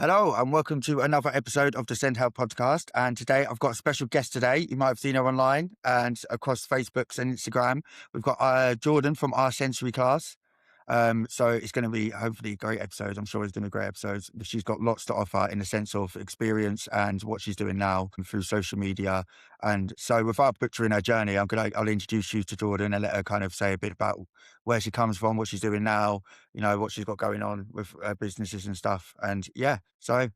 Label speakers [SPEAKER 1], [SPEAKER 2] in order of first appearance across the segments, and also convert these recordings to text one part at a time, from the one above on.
[SPEAKER 1] Hello and welcome to another episode of the SENDhelp Podcast. And today I've got a special guest today. You might have seen her online and across Facebook and Instagram. We've got Jordan from our sensory class. So it's going to be hopefully a great episode. I'm sure it's going to be a great episode. She's got lots to offer in the sense of experience and what she's doing now through social media. And so without butchering her journey, I'll introduce you to Jordan and let her kind of say a bit about where she comes from, what she's doing now, what she's got going on with businesses and stuff. And yeah, so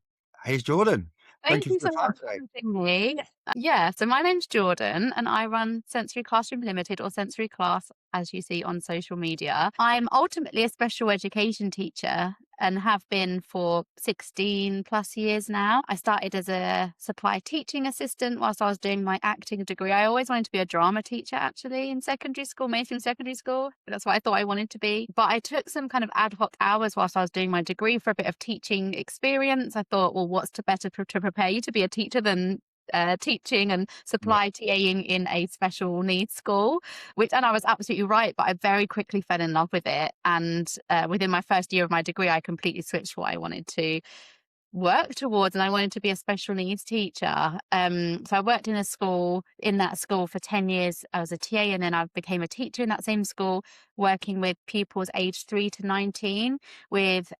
[SPEAKER 1] here's Jordan. Thank
[SPEAKER 2] Thank
[SPEAKER 1] you
[SPEAKER 2] you
[SPEAKER 1] for the
[SPEAKER 2] so
[SPEAKER 1] time
[SPEAKER 2] much
[SPEAKER 1] today.
[SPEAKER 2] for having me. So my name's Jordan and I run Sensory Classroom Limited, or Sensory Class, as you see on social media. I'm ultimately a special education teacher and have been for 16 plus years now. I started as a supply teaching assistant whilst I was doing my acting degree. I always wanted to be a drama teacher actually in secondary school, mainstream secondary school. That's what I thought I wanted to be. But I took some kind of ad hoc hours whilst I was doing my degree for a bit of teaching experience. I thought, well, what's to better to prepare you to be a teacher than teaching and
[SPEAKER 1] Yeah.
[SPEAKER 2] supply TAing in a special needs school, and I was absolutely right, but I very quickly fell in love with it. And within my first year of my degree, I completely switched what I wanted to work towards, and I wanted to be a special needs teacher. So I worked in that school for 10 years. I was a TA, and then I became a teacher in that same school, working with pupils aged 3 to 19 with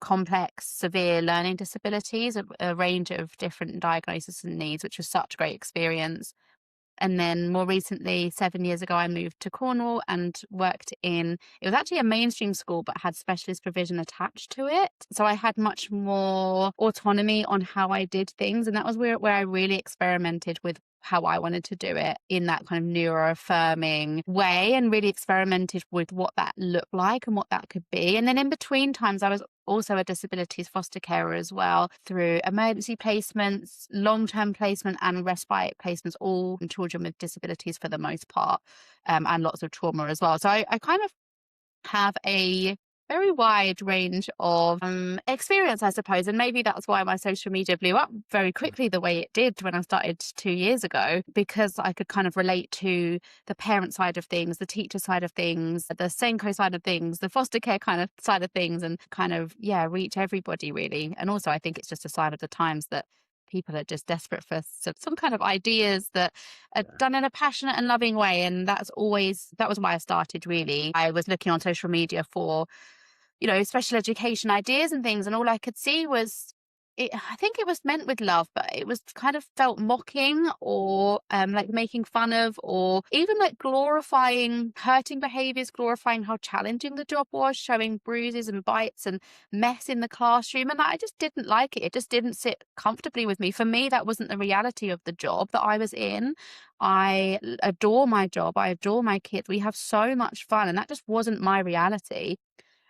[SPEAKER 2] complex, severe learning disabilities, a range of different diagnoses and needs, which was such a great experience. And then more recently, 7 years ago, I moved to Cornwall and worked it was actually a mainstream school, but had specialist provision attached to it. So I had much more autonomy on how I did things. And that was where I really experimented with how I wanted to do it in that kind of neuro-affirming way, and really experimented with what that looked like and what that could be. And then in between times, I was also a disabilities foster carer as well, through emergency placements, long-term placement and respite placements, all in children with disabilities for the most part, and lots of trauma as well. So I kind of have a very wide range of experience, I suppose. And maybe that's why my social media blew up very quickly the way it did when I started 2 years ago, because I could kind of relate to the parent side of things, the teacher side of things, the SENCO side of things, the foster care kind of side of things, and kind of, reach everybody really. And also I think it's just a sign of the times that people are just desperate for some kind of ideas that are done in a passionate and loving way. And that was why I started really. I was looking on social media for special education ideas and things. And all I could see was I think it was meant with love, but it was kind of felt mocking, or like making fun of, or even like glorifying hurting behaviors, glorifying how challenging the job was, showing bruises and bites and mess in the classroom. And I just didn't like it. It just didn't sit comfortably with me. For me, that wasn't the reality of the job that I was in. I adore my job. I adore my kids. We have so much fun. And that just wasn't my reality.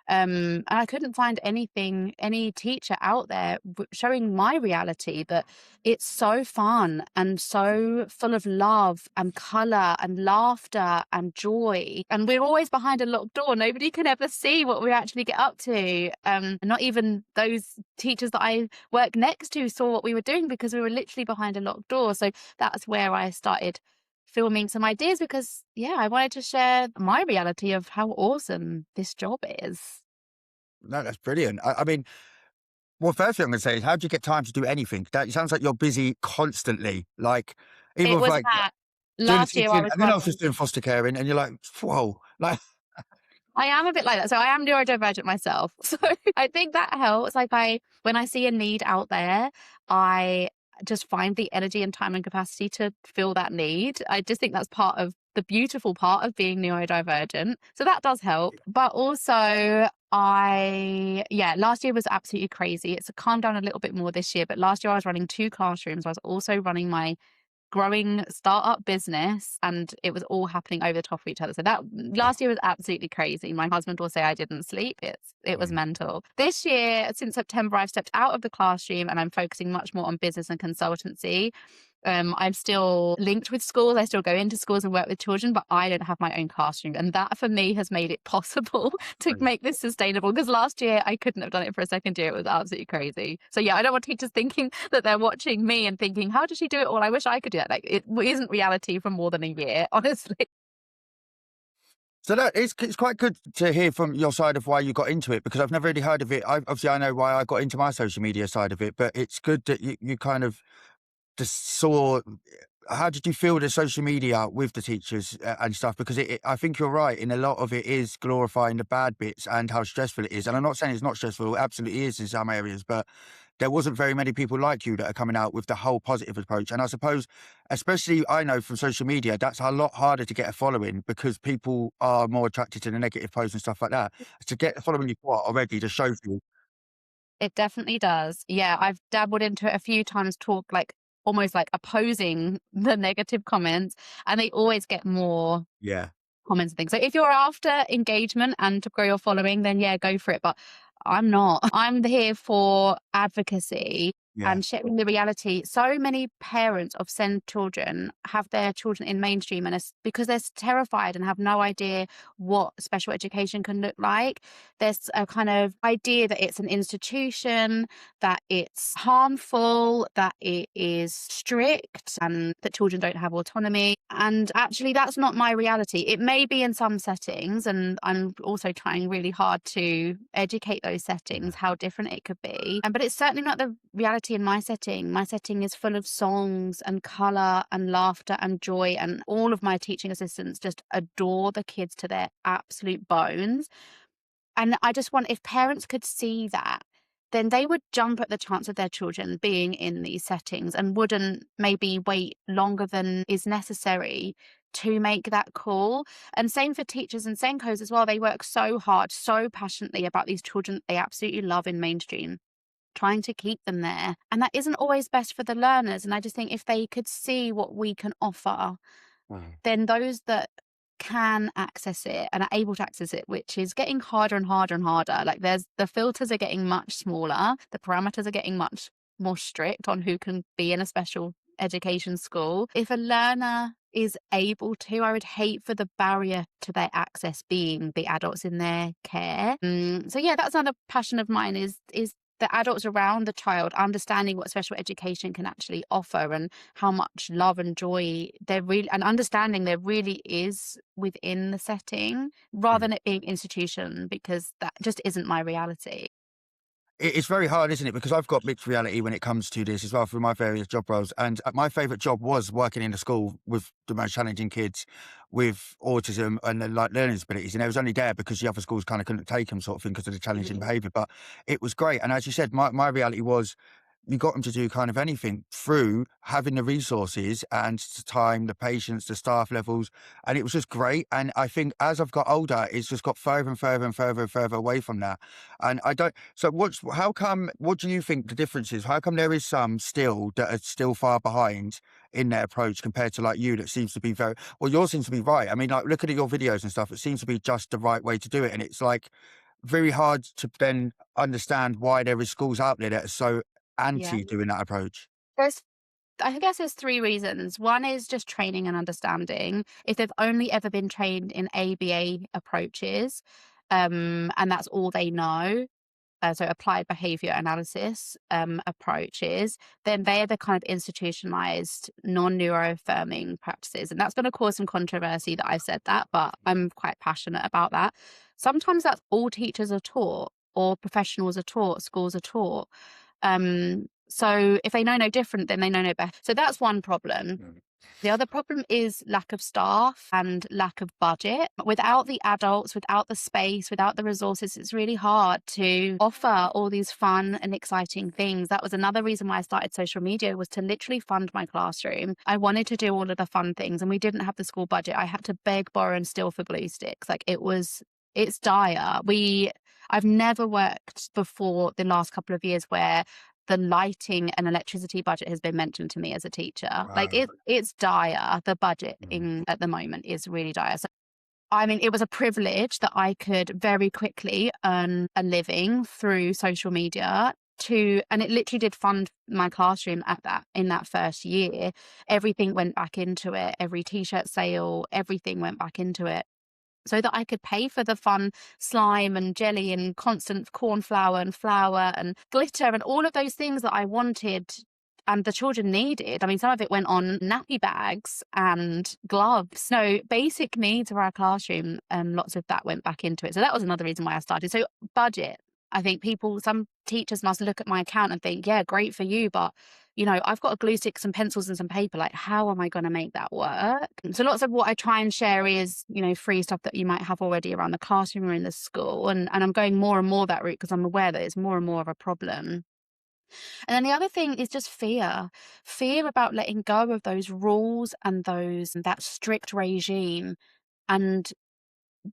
[SPEAKER 2] And I couldn't find any teacher out there showing my reality, that it's so fun and so full of love and colour and laughter and joy. And we're always behind a locked door. Nobody can ever see what we actually get up to. Not even those teachers that I work next to saw what we were doing, because we were literally behind a locked door. So that's where I started filming some ideas, because I wanted to share my reality of how awesome this job is.
[SPEAKER 1] No, that's brilliant. I mean, well, first thing I'm going to say is, how do you get time to do anything? That it sounds like you're busy constantly. Like, even
[SPEAKER 2] It
[SPEAKER 1] with
[SPEAKER 2] was
[SPEAKER 1] like
[SPEAKER 2] that.
[SPEAKER 1] doing the
[SPEAKER 2] Last year I
[SPEAKER 1] teaching,
[SPEAKER 2] was
[SPEAKER 1] and then I was
[SPEAKER 2] running
[SPEAKER 1] just doing foster caring, and you're like, whoa, like,
[SPEAKER 2] I am a bit like that. So I am neurodivergent myself. So I think that helps. Like, when I see a need out there, I just find the energy and time and capacity to fill that need. I just think that's part of the beautiful part of being neurodivergent. So that does help. But also last year was absolutely crazy. It's calmed down a little bit more this year, but last year I was running 2 classrooms. I was also running my growing startup business, and it was all happening over the top of each other. So that last year was absolutely crazy. My husband will say I didn't sleep. It was mental. This year, since September, I've stepped out of the classroom and I'm focusing much more on business and consultancy. I'm still linked with schools. I still go into schools and work with children, but I don't have my own classroom. And that for me has made it possible to make this sustainable. Because last year I couldn't have done it for a second year. It was absolutely crazy. So I don't want teachers thinking that they're watching me and thinking, how does she do it all? I wish I could do that. Like, it isn't reality for more than a year, honestly.
[SPEAKER 1] So it's quite good to hear from your side of why you got into it, because I've never really heard of it. Obviously, I know why I got into my social media side of it, but it's good that you kind of just saw. How did you feel the social media with the teachers and stuff? Because I think you're right. In a lot of it is glorifying the bad bits and how stressful it is. And I'm not saying it's not stressful. It absolutely is in some areas, but there wasn't very many people like you that are coming out with the whole positive approach. And I suppose, especially I know from social media, that's a lot harder to get a following because people are more attracted to the negative posts and stuff like that. To get the following you've got already just shows you.
[SPEAKER 2] It definitely does. Yeah, I've dabbled into it a few times, almost like opposing the negative comments, and they always get more
[SPEAKER 1] Yeah.
[SPEAKER 2] comments and things. So if you're after engagement and to grow your following, then yeah, go for it. But I'm not. I'm here for advocacy
[SPEAKER 1] Yeah.
[SPEAKER 2] and sharing the reality. So many parents of SEND children have their children in mainstream, and it's because they're terrified and have no idea what special education can look like. There's a kind of idea that it's an institution, that it's harmful, that it is strict, and that children don't have autonomy. And actually, that's not my reality. It may be in some settings, and I'm also trying really hard to educate those settings, how different it could be. But it's certainly not the reality in my setting. My setting is full of songs and colour and laughter and joy, and all of my teaching assistants just adore the kids to their absolute bones. And I just want, if parents could see that, then they would jump at the chance of their children being in these settings and wouldn't maybe wait longer than is necessary to make that call. And same for teachers and SENCOs as well. They work so hard, so passionately about these children they absolutely love in mainstream, trying to keep them there. And that isn't always best for the learners. And I just think if they could see what we can offer, then those that can access it and are able to access it, which is getting harder and harder and harder. Like the filters are getting much smaller, the parameters are getting much more strict on who can be in a special education school. If a learner is able to, I would hate for the barrier to their access being the adults in their care. So yeah, that's another passion of mine is the adults around the child understanding what special education can actually offer and how much love and joy and understanding there really is within the setting, rather than it being institution, because that just isn't my reality.
[SPEAKER 1] It's very hard, isn't it? Because I've got mixed reality when it comes to this as well through my various job roles. And my favourite job was working in a school with the most challenging kids with autism and like learning disabilities. And I was only there because the other schools kind of couldn't take them sort of thing because of the challenging behaviour. But it was great. And as you said, my reality was you got them to do kind of anything through having the resources and the time, the patience, the staff levels. And it was just great. And I think as I've got older, it's just got further and further and further and further away from that. And I don't, so what do you think the difference is? How come there is some still that are still far behind in their approach compared to like you that seems to be yours seems to be right. I mean, like looking at your videos and stuff, it seems to be just the right way to do it. And it's like very hard to then understand why there is schools out there that are so
[SPEAKER 2] Yeah.
[SPEAKER 1] anti doing that approach.
[SPEAKER 2] I guess there's three reasons. One is just training and understanding. If they've only ever been trained in ABA approaches, and that's all they know, so applied behaviour analysis approaches, then they're the kind of institutionalized, non-neuroaffirming practices. And that's going to cause some controversy that I've said that, but I'm quite passionate about that. Sometimes that's all teachers are taught, or professionals are taught, schools are taught. So if they know no different, then they know no better. So that's one problem. The other problem is lack of staff and lack of budget. Without the adults, without the space, without the resources, it's really hard to offer all these fun and exciting things. That was another reason why I started social media, was to literally fund my classroom. I wanted to do all of the fun things and we didn't have the school budget. I had to beg, borrow and steal for glue sticks. Like it's dire. I've never worked before the last couple of years where the lighting and electricity budget has been mentioned to me as a teacher.
[SPEAKER 1] Wow.
[SPEAKER 2] Like it's dire. The budget at the moment is really dire. So, I mean, it was a privilege that I could very quickly earn a living through social media and it literally did fund my classroom in that first year. Everything went back into it. Every t-shirt sale, everything went back into it, so that I could pay for the fun slime and jelly and constant corn flour and flour and glitter and all of those things that I wanted and the children needed. I mean, some of it went on nappy bags and gloves. No, basic needs of our classroom, lots of that went back into it. So that was another reason why I started. So budget. I think some teachers must look at my account and think, yeah, great for you, but I've got a glue stick, some pencils and some paper. Like, how am I going to make that work? So lots of what I try and share is, free stuff that you might have already around the classroom or in the school. And I'm going more and more that route because I'm aware that it's more and more of a problem. And then the other thing is just fear about letting go of those rules and that strict regime, and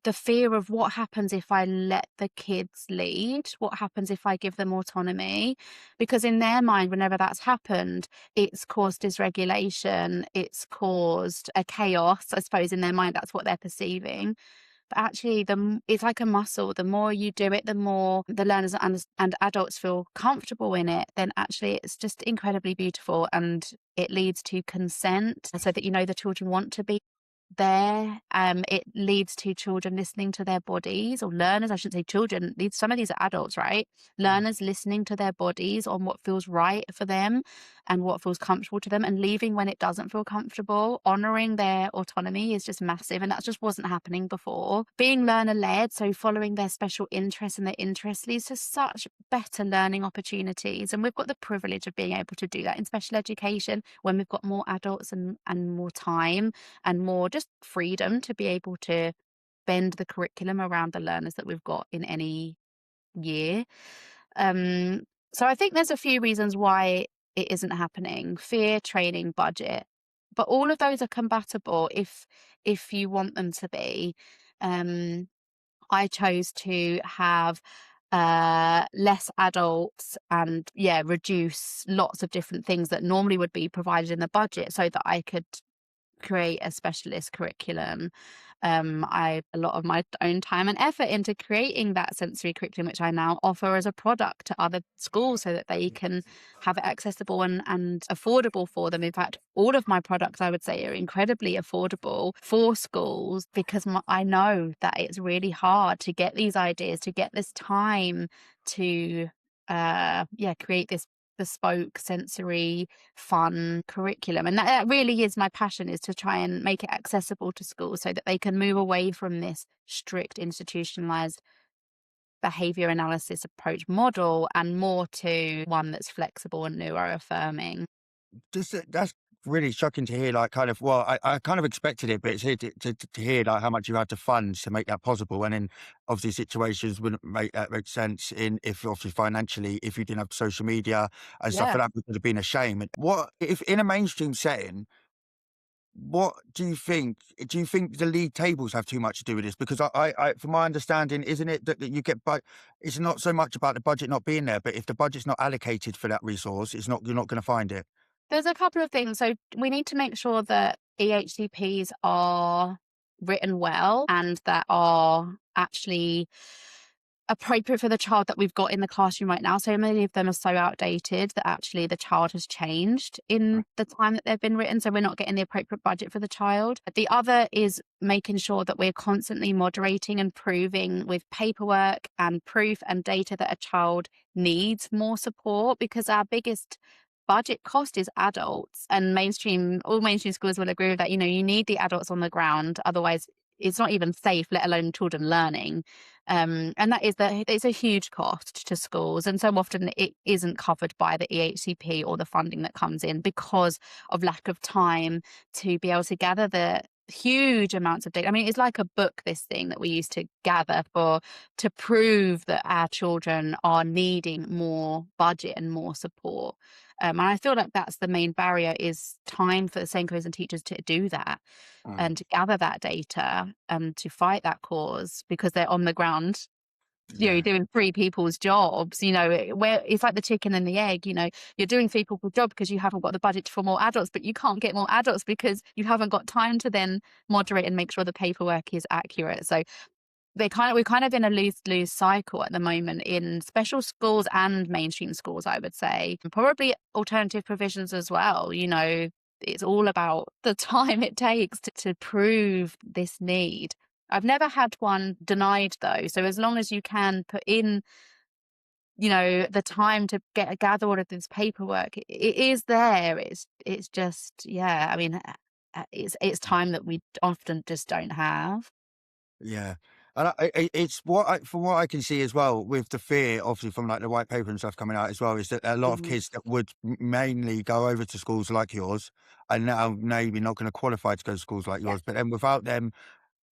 [SPEAKER 2] the fear of what happens if I let the kids lead, what happens if I give them autonomy, because in their mind, whenever that's happened, it's caused dysregulation, it's caused a chaos. I suppose in their mind, that's what they're perceiving. But actually, it's like a muscle. The more you do it, the more the learners and adults feel comfortable in it, then actually it's just incredibly beautiful, and it leads to consent so that the children want to be there. It leads to children listening to their bodies, or learners, I shouldn't say children, some of these are adults, right? Learners listening to their bodies on what feels right for them and what feels comfortable to them, and leaving when it doesn't feel comfortable. Honoring their autonomy is just massive, and that just wasn't happening before. Being learner-led, so following their special interests and their interests, leads to such better learning opportunities, and we've got the privilege of being able to do that in special education when we've got more adults and more time and more just freedom to be able to bend the curriculum around the learners that we've got in any year. So I think there's a few reasons why it isn't happening: fear, training, budget. But all of those are compatible if you want them to be. I chose to have less adults and reduce lots of different things that normally would be provided in the budget so that I could create a specialist curriculum. I a lot of my own time and effort into creating that sensory curriculum, which I now offer as a product to other schools so that they can have it accessible and affordable for them. In fact, all of my products, I would say, are incredibly affordable for schools, because I know that it's really hard to get these ideas, to get this time to create this bespoke, sensory, fun curriculum. And that really is my passion, is to try and make it accessible to schools so that they can move away from this strict institutionalized behavior analysis approach model and more to one that's flexible and neuroaffirming.
[SPEAKER 1] That's really shocking to hear. Like, kind of, well, I kind of expected it, but it's here to hear like how much you had to fund to make that possible, and then obviously situations wouldn't make sense if obviously financially, if you didn't have social media and stuff
[SPEAKER 2] Yeah.
[SPEAKER 1] like that, would have been a shame. And what if in a mainstream setting? What do you think? Do you think the league tables have too much to do with this? Because from my understanding, isn't it that you get, but it's not so much about the budget not being there, but if the budget's not allocated for that resource, you're not going to find it.
[SPEAKER 2] There's a couple of things. So we need to make sure that EHCPs are written well and that are actually appropriate for the child that we've got in the classroom right now. So many of them are so outdated that actually the child has changed in the time that they've been written. So we're not getting the appropriate budget for the child. The other is making sure that we're constantly moderating and proving with paperwork and proof and data that a child needs more support, because our biggest budget cost is adults, and all mainstream schools will agree with that. You need the adults on the ground, otherwise it's not even safe, let alone children learning. And that is it's a huge cost to schools, and so often it isn't covered by the EHCP or the funding that comes in because of lack of time to be able to gather the huge amounts of data. I mean, it's like a book, this thing that we used to gather to prove that our children are needing more budget and more support. And I feel like that's the main barrier, is time for the SENCOs and teachers to do that and to gather that data and to fight that cause, because they're on the ground, doing three people's jobs, where it's like the chicken and the egg. You're doing three people's job because you haven't got the budget for more adults, but you can't get more adults because you haven't got time to then moderate and make sure the paperwork is accurate. So we're kind of in a lose cycle at the moment in special schools and mainstream schools, I would say. Probably alternative provisions as well. It's all about the time it takes to prove this need. I've never had one denied though. So as long as you can put in the time to gather all of this paperwork. It is there. It's just, yeah, I mean, it's time that we often just don't have.
[SPEAKER 1] Yeah. And it's what from what I can see as well, with the fear, obviously, from like the white paper and stuff coming out as well, is that a lot of
[SPEAKER 2] Mhm.
[SPEAKER 1] kids that would mainly go over to schools like yours are now maybe not going to qualify to go to schools like
[SPEAKER 2] Yeah.
[SPEAKER 1] yours. But then without them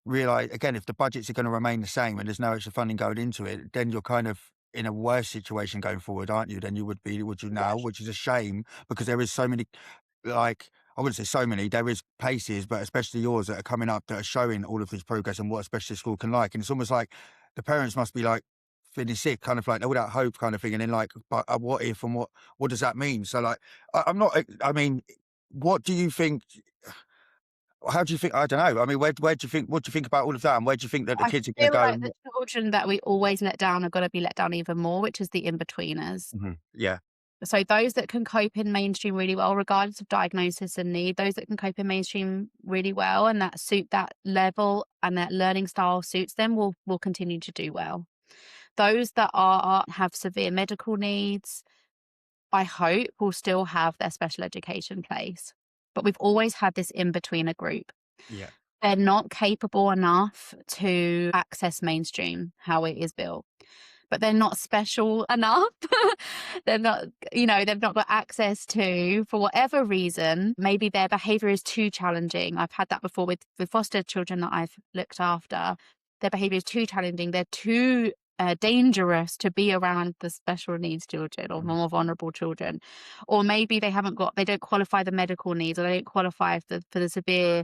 [SPEAKER 1] realize, again, if the budgets are going to remain the same and there's no extra funding going into it, then you're kind of in a worse situation going forward, aren't you? Than you would be, would you now?
[SPEAKER 2] Yes.
[SPEAKER 1] Which is a shame, because there is so many, like, I wouldn't say so many, there is places, but especially yours, that are coming up that are showing all of this progress and what a specialist school can like. And it's almost like the parents must be like feeling sick, kind of like all that hope kind of thing. And then like, but what if, and what does that mean? So like, I'm not, I mean, what do you think? How do you think? I don't know. I mean, where do you think? What do you think about all of that? And where do you think that the
[SPEAKER 2] I
[SPEAKER 1] kids are going to
[SPEAKER 2] feel
[SPEAKER 1] go?
[SPEAKER 2] like the children that we always let down are gonna be let down even more, which is the in-betweeners.
[SPEAKER 1] Yeah,
[SPEAKER 2] So those that can cope in mainstream really well, regardless of diagnosis and need, those that can cope in mainstream really well and that suit that level and that learning style suits them will continue to do well. Those that have severe medical needs, I hope will still have their special education place. But we've always had this in-betweener group.
[SPEAKER 1] yeah,
[SPEAKER 2] They're not capable enough to access mainstream how it is built, but they're not special enough. They're not, they've not got access to, for whatever reason, maybe their behavior is too challenging. I've had that before with foster children that I've looked after. Their behavior is too challenging. They're too dangerous to be around the special needs children or
[SPEAKER 1] mm,
[SPEAKER 2] more vulnerable children. Or maybe they don't qualify the medical needs, or they don't qualify for the severe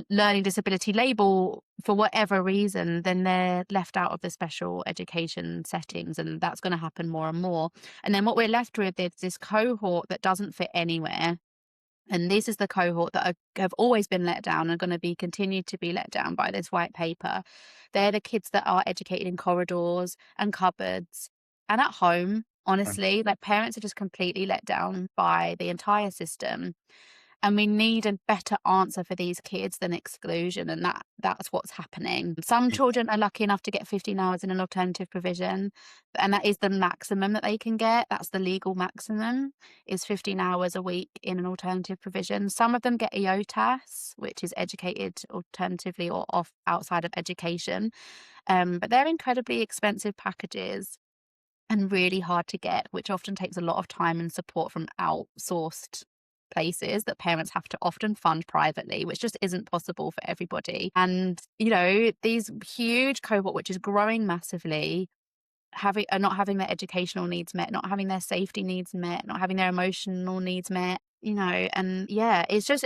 [SPEAKER 2] learning disability label for whatever reason, then they're left out of the special education settings, and that's going to happen more and more. And then what we're left with is this cohort that doesn't fit anywhere. And this is the cohort that have always been let down and going to be continued to be let down by this white paper. They're the kids that are educated in corridors and cupboards and at home.
[SPEAKER 1] mm,
[SPEAKER 2] Honestly, like, parents are just completely let down by the entire system. And we need a better answer for these kids than exclusion, and that's what's happening. Some
[SPEAKER 1] yeah,
[SPEAKER 2] children are lucky enough to get 15 hours in an alternative provision, and that is the maximum that they can get. That's the legal maximum, is 15 hours a week in an alternative provision. Some of them get EOTAS, which is educated alternatively or off outside of education, but they're incredibly expensive packages and really hard to get, which often takes a lot of time and support from outsourced places that parents have to often fund privately, which just isn't possible for everybody. And, these huge cohort, which is growing massively, not having their educational needs met, not having their safety needs met, not having their emotional needs met, and yeah, it's just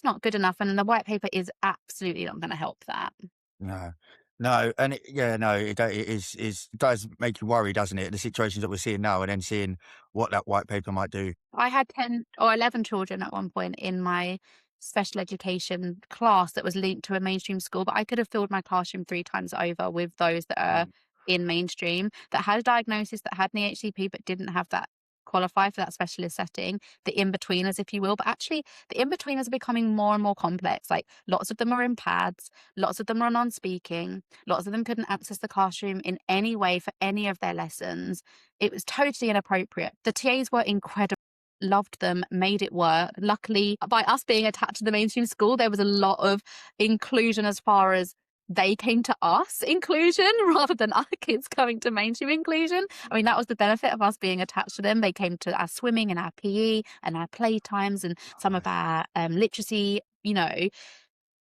[SPEAKER 2] not good enough. And the white paper is absolutely not going to help that.
[SPEAKER 1] no, no, and yeah, no, it it does make you worry, doesn't it? The situations that we're seeing now, and then seeing what that white paper might do.
[SPEAKER 2] I had 10 or 11 children at one point in my special education class that was linked to a mainstream school, but I could have filled my classroom 3 times over with those that are
[SPEAKER 1] Mm,
[SPEAKER 2] in mainstream, that had a diagnosis, that had an EHCP, but didn't have that qualify for that specialist setting, the in-betweeners, if you will. But actually, the in-betweeners are becoming more and more complex. Like, lots of them are in pads, lots of them are non-speaking, lots of them couldn't access the classroom in any way for any of their lessons. It was totally inappropriate. The TAs were incredible, loved them, made it work. Luckily, by us being attached to the mainstream school, there was a lot of inclusion as far as they came to us inclusion rather than our kids coming to mainstream inclusion. I mean, that was the benefit of us being attached to them. They came to our swimming and our PE and our play times and some of
[SPEAKER 1] nice.
[SPEAKER 2] our literacy,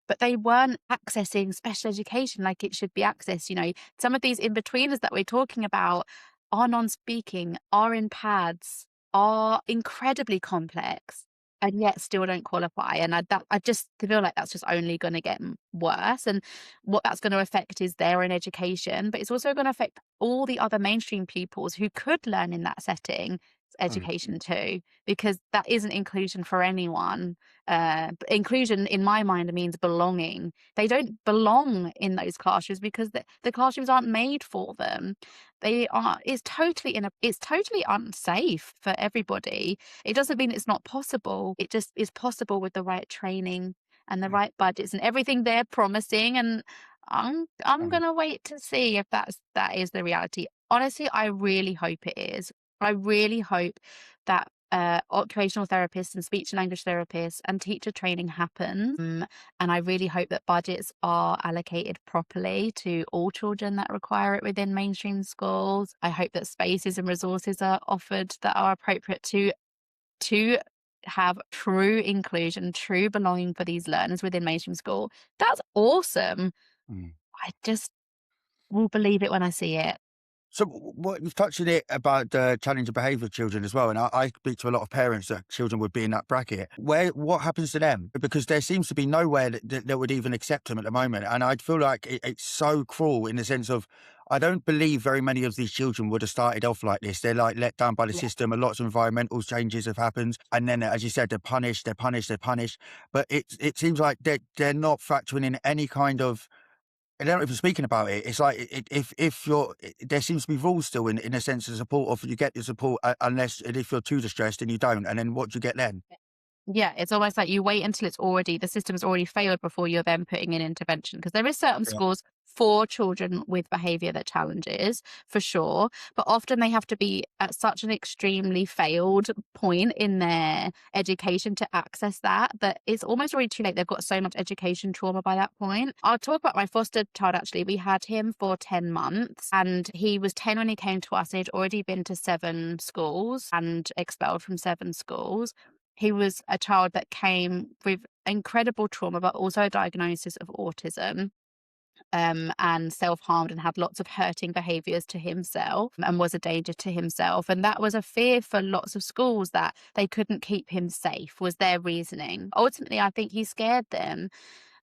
[SPEAKER 2] but they weren't accessing special education like it should be accessed. Some of these in-betweeners that we're talking about are non-speaking, are in pads, are incredibly complex, and yet still don't qualify. And I just feel like that's just only going to get worse. And what that's going to affect is their own education, but it's also going to affect all the other mainstream pupils who could learn in that setting
[SPEAKER 1] Mm,
[SPEAKER 2] education too, because that isn't inclusion for anyone. Inclusion in my mind means belonging. They don't belong in those classrooms because the classrooms aren't made for them. It's totally unsafe for everybody. It doesn't mean it's not possible. It just is possible with the right training and the
[SPEAKER 1] mm,
[SPEAKER 2] right budgets and everything they're promising. And I'm
[SPEAKER 1] mm.
[SPEAKER 2] gonna wait to see if that is the reality. Honestly, I really hope it is. I really hope that occupational therapists and speech and language therapists and teacher training happens. And I really hope that budgets are allocated properly to all children that require it within mainstream schools. I hope that spaces and resources are offered that are appropriate to have true inclusion, true belonging for these learners within mainstream school. That's awesome.
[SPEAKER 1] Mm.
[SPEAKER 2] I just will believe it when I see it.
[SPEAKER 1] So what you've touched on it about the challenge of behaviour children as well, and I speak to a lot of parents that children would be in that bracket. What happens to them? Because there seems to be nowhere that would even accept them at the moment, and I feel like it's so cruel in the sense of I don't believe very many of these children would have started off like this. They're like let down by the system. A lot of environmental changes have happened, and then as you said, they're punished. But it seems like they're not factoring in any kind of. I don't know if you're speaking about it. It's like if you're, there seems to be rules still in a sense of support, of you get the support unless and if you're too distressed and you don't, and then what do you get then?
[SPEAKER 2] Yeah, it's almost like you wait until the system's already failed before you're then putting in intervention. Because there is certain
[SPEAKER 1] Yeah.
[SPEAKER 2] schools for children with behaviour that challenges, for sure. But often they have to be at such an extremely failed point in their education to access that it's almost already too late. They've got so much education trauma by that point. I'll talk about my foster child, actually. We had him for 10 months and he was 10 when he came to us. He'd already been to 7 schools and expelled from 7 schools. He was a child that came with incredible trauma, but also a diagnosis of autism, and self-harmed and had lots of hurting behaviours to himself and was a danger to himself. And that was a fear for lots of schools, that they couldn't keep him safe, was their reasoning. Ultimately, I think he scared them.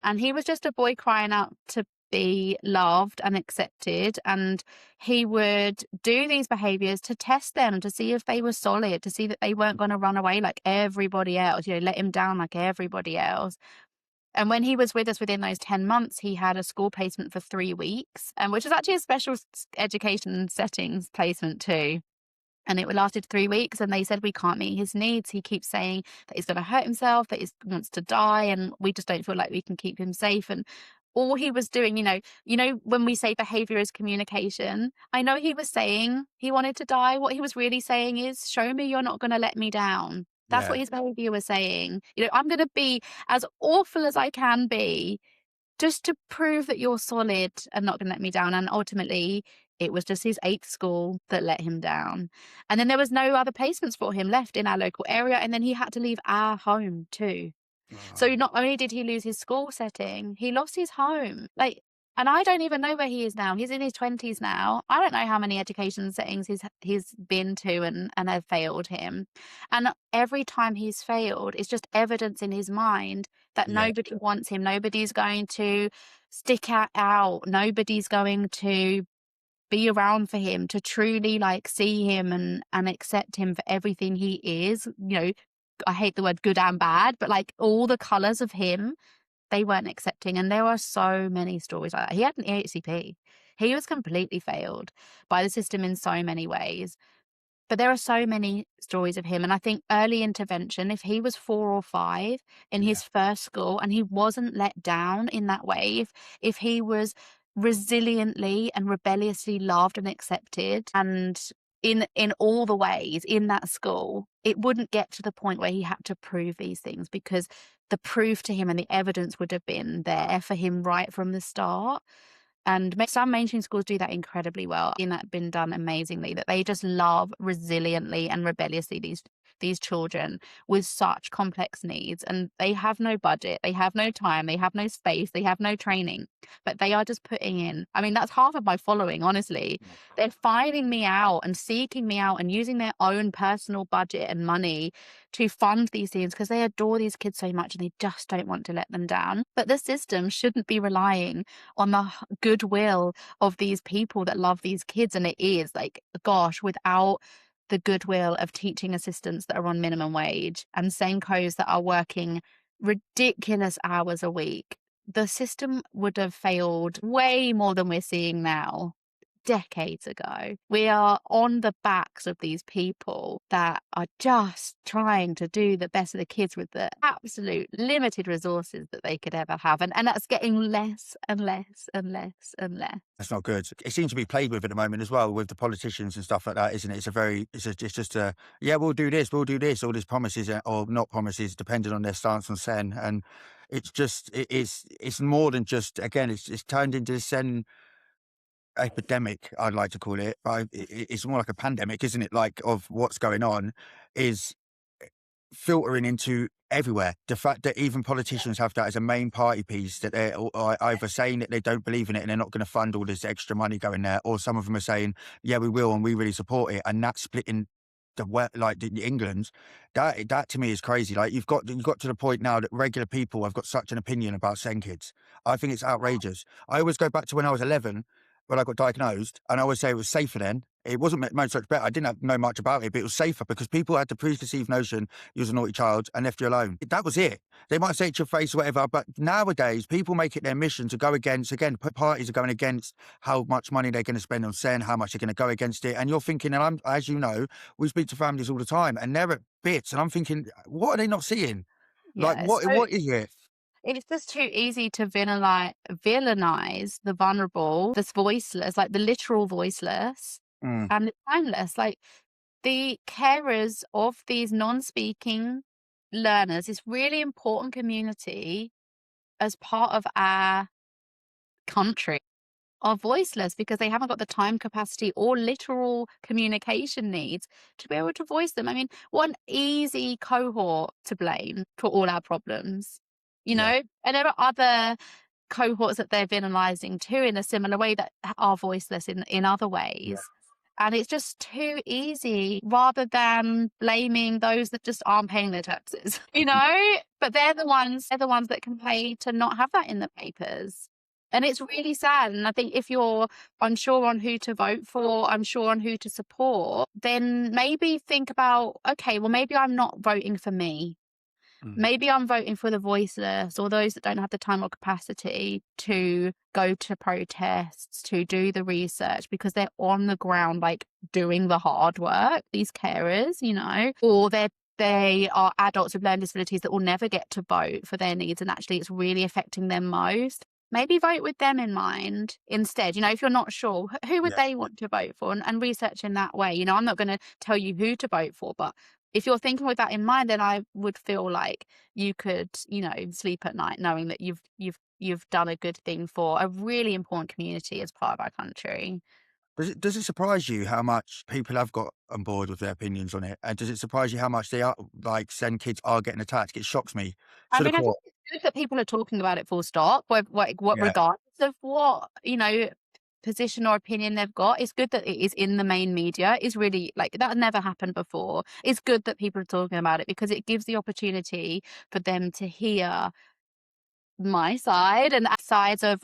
[SPEAKER 2] And he was just a boy crying out to be loved and accepted, and he would do these behaviors to test them, to see if they were solid, to see that they weren't going to run away like everybody else, let him down like everybody else. And when he was with us within those 10 months, he had a school placement for 3 weeks, which is actually a special education settings placement too. And it lasted 3 weeks, and they said, we can't meet his needs. He keeps saying that he's going to hurt himself, that he wants to die, and we just don't feel like we can keep him safe. And all he was doing, when we say behavior is communication, I know he was saying he wanted to die. What he was really saying is, show me you're not going to let me down. That's what
[SPEAKER 1] Yeah.
[SPEAKER 2] his behavior was saying. I'm going to be as awful as I can be, just to prove that you're solid and not going to let me down. And ultimately, it was just his 8th school that let him down. And then there was no other placements for him left in our local area. And then he had to leave our home too. So not only did he lose his school setting, he lost his home. And I don't even know where he is now. He's in his 20s now. I don't know how many education settings he's been to and have failed him. And every time he's failed, it's just evidence in his mind that
[SPEAKER 1] Yeah.
[SPEAKER 2] nobody wants him. Nobody's going to stick out. Nobody's going to be around for him, to truly see him and accept him for everything he is. I hate the word good and bad, but all the colours of him, they weren't accepting. And there are so many stories like that. He had an EHCP. He was completely failed by the system in so many ways. But there are so many stories of him. And I think early intervention, if he was 4 or 5 in his first school and he wasn't let down in that way, if he was resiliently and rebelliously loved and accepted and in all the ways in that school, it wouldn't get to the point where he had to prove these things, because the proof to him and the evidence would have been there for him right from the start. And some mainstream schools do that incredibly well, and that's been done amazingly, that they just love resiliently and rebelliously these children with such complex needs. And they have no budget, they have no time, they have no space, they have no training, but they are just putting in. I mean, that's half of my following, honestly. They're finding me out and seeking me out and using their own personal budget and money to fund these things because they adore these kids so much and they just don't want to let them down. But the system shouldn't be relying on the goodwill of these people that love these kids. And it is gosh, without the goodwill of teaching assistants that are on minimum wage and SENCOs that are working ridiculous hours a week, the system would have failed way more than we're seeing now. decades ago. We are on the backs of these people that are just trying to do the best of the kids with the absolute limited resources that they could ever have. And that's getting less and less and less and less.
[SPEAKER 1] That's not good. It seems to be played with at the moment as well with the politicians and stuff like that, isn't it? It's just a, yeah, we'll do this, all these promises or not promises, depending on their stance on Sen. And it's more than just, again, it's turned into this Sen epidemic, I'd like to call it. It's more like a pandemic, isn't it? Like, of what's going on is filtering into everywhere. The fact that even politicians have that as a main party piece, that they're either saying that they don't believe in it and they're not going to fund all this extra money going there, or some of them are saying, yeah, we will and we really support it, and that's splitting the England. That to me is crazy. Like, you've got to the point now that regular people have got such an opinion about Sen kids. I think it's outrageous. I always go back to when I was 11, when I got diagnosed, and I always say it was safer then. It wasn't much better. I didn't know much about it, but it was safer because people had the preconceived notion you was a naughty child and left you alone. That was it. They might say it to your face or whatever, but nowadays people make it their mission to go against, again, parties are going against how much money they're going to spend on Sen, how much they're going to go against it. And you're thinking, and as you know, we speak to families all the time and they're at bits, and I'm thinking, what are they not seeing? Like,
[SPEAKER 2] Yeah,
[SPEAKER 1] what is it?
[SPEAKER 2] it's just too easy to villainize the vulnerable, the voiceless, like the literal voiceless,
[SPEAKER 1] Mm,
[SPEAKER 2] and the timeless. Like, the carers of these non-speaking learners is really important community as part of our country are voiceless because they haven't got the time capacity or literal communication needs to be able to voice them. I mean, one easy cohort to blame for all our problems,
[SPEAKER 1] yeah,
[SPEAKER 2] and there are other cohorts that they're villainizing too in a similar way that are voiceless in other ways. And it's just too easy rather than blaming those that just aren't paying their taxes, but they're the ones that can pay to not have that in the papers. And it's really sad. And I think if you're unsure on who to vote for, unsure on who to support, then maybe think about, okay, well, maybe I'm not voting for me.
[SPEAKER 1] mm,
[SPEAKER 2] Maybe I'm voting for the voiceless or those that don't have the time or capacity to go to protests, to do the research because they're on the ground, like doing the hard work, these carers, or they are adults with learning disabilities that will never get to vote for their needs. And actually it's really affecting them most. Maybe vote with them in mind instead. If you're not sure, who would
[SPEAKER 1] yeah.
[SPEAKER 2] they want to vote for, and research in that way. I'm not going to tell you who to vote for, but if you're thinking with that in mind, then I would feel like you could, sleep at night knowing that you've done a good thing for a really important community as part of our country.
[SPEAKER 1] Does it surprise you how much people have got on board with their opinions on it? And does it surprise you how much they are, like, Sen kids are getting attacked? It shocks me
[SPEAKER 2] I
[SPEAKER 1] to the
[SPEAKER 2] mean, I think
[SPEAKER 1] core.
[SPEAKER 2] it's good that people are talking about it full stop, what
[SPEAKER 1] Yeah,
[SPEAKER 2] regardless of what, position or opinion they've got. It's good that it is in the main media. It's really, like, that never happened before. It's good that people are talking about it because it gives the opportunity for them to hear my side and sides of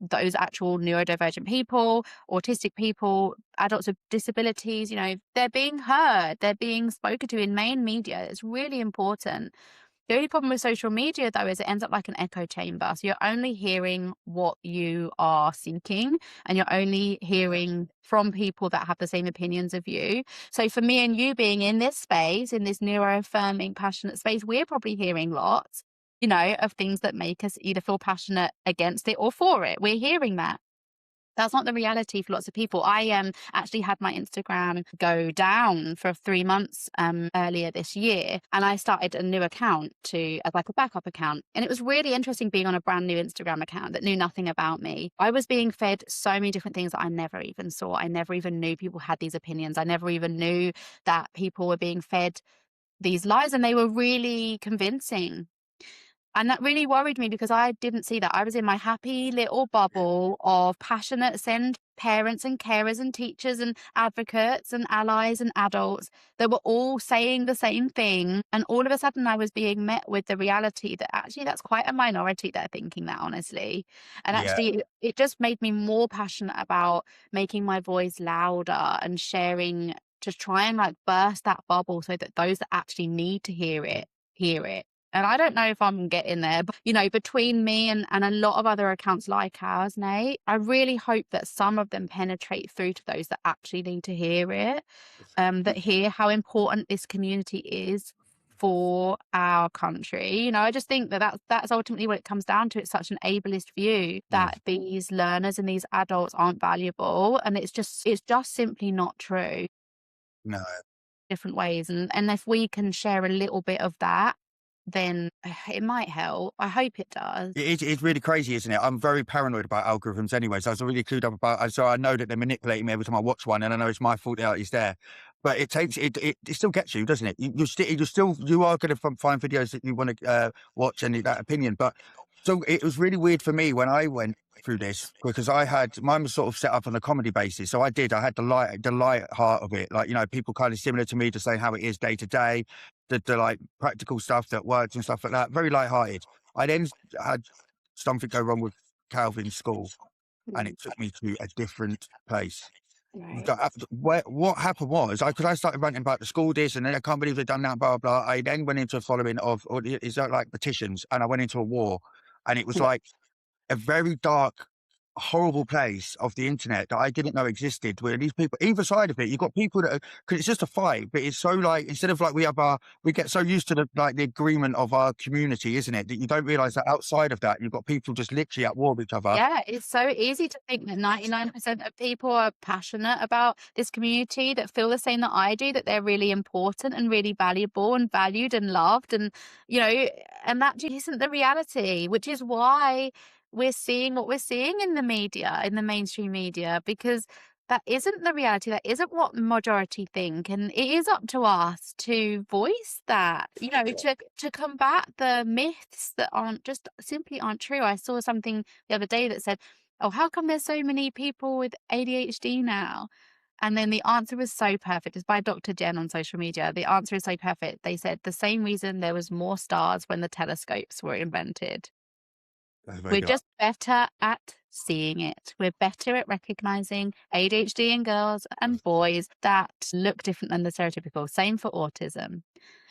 [SPEAKER 2] those actual neurodivergent people, autistic people, adults with disabilities. They're being heard, they're being spoken to in main media. It's really important. The only problem with social media, though, is it ends up like an echo chamber. So you're only hearing what you are seeking, and you're only hearing from people that have the same opinions of you. So for me and you being in this space, in this neuro-affirming, passionate space, we're probably hearing lots, of things that make us either feel passionate against it or for it. We're hearing that. That's not the reality for lots of people. I actually had my Instagram go down for 3 months earlier this year, and I started a new account as like a backup account. And it was really interesting being on a brand new Instagram account that knew nothing about me. I was being fed so many different things that I never even saw. I never even knew people had these opinions. I never even knew that people were being fed these lies, and they were really convincing. And that really worried me because I didn't see that. I was in my happy little bubble of passionate SEND parents and carers and teachers and advocates and allies and adults that were all saying the same thing. And all of a sudden I was being met with the reality that actually that's quite a minority that are thinking that, honestly. And
[SPEAKER 1] yeah.
[SPEAKER 2] actually it just made me more passionate about making my voice louder and sharing to try and like burst that bubble so that those that actually need to hear it, hear it. And I don't know if I'm getting there, but, you know, between me and a lot of other accounts like ours, Nate, I really hope that some of them penetrate through to those that actually need to hear it, that hear how important this community is for our country. You know, I just think that that's ultimately what it comes down to. It's such an ableist view that these learners and these adults aren't valuable, and it's just simply not true.
[SPEAKER 1] No.
[SPEAKER 2] Different ways, and if we can share a little bit of that, then it might help. I hope it does.
[SPEAKER 1] It's really crazy, isn't it? I'm very paranoid about algorithms anyway, so I was really clued up about. So I know that they're manipulating me every time I watch one, and I know it's my fault that it's there. But it takes it still gets you, doesn't it? You are going to find videos that you want to watch and that opinion. But so it was really weird for me when I went through this, because mine was sort of set up on a comedy basis. So I had the light heart of it, like, you know, people kind of similar to me to say how it is day to day, the like practical stuff that works and stuff like that. Very lighthearted. I then had something go wrong with Calvin's school, and it took me to a different place.
[SPEAKER 2] Right.
[SPEAKER 1] What happened was, because I started ranting about the school this, and then I can't believe they've done that, blah, blah. I then went into a following of, or is that like petitions? And I went into a war, and it was like a very dark, horrible place of the internet that I didn't know existed, where these people, either side of it, you've got people that are, because it's just a fight, but it's so like, instead of like we get so used to the agreement of our community, isn't it, that you don't realize that outside of that, you've got people just literally at war with each other.
[SPEAKER 2] Yeah, it's so easy to think that 99% of people are passionate about this community, that feel the same that I do, that they're really important and really valuable and valued and loved, and, you know, and that just isn't the reality, which is why we're seeing what we're seeing in the media, in the mainstream media, because that isn't the reality. That isn't what majority think. And it is up to us to voice that, you know, to combat the myths that simply aren't true. I saw something the other day that said, oh, how come there's so many people with ADHD now? And then the answer was so perfect. It's by Dr. Jen on social media. The answer is so perfect. They said the same reason there was more stars when the telescopes were invented. We're just better at seeing it. We're better at recognizing ADHD in girls and boys that look different than the stereotypical. Same for autism.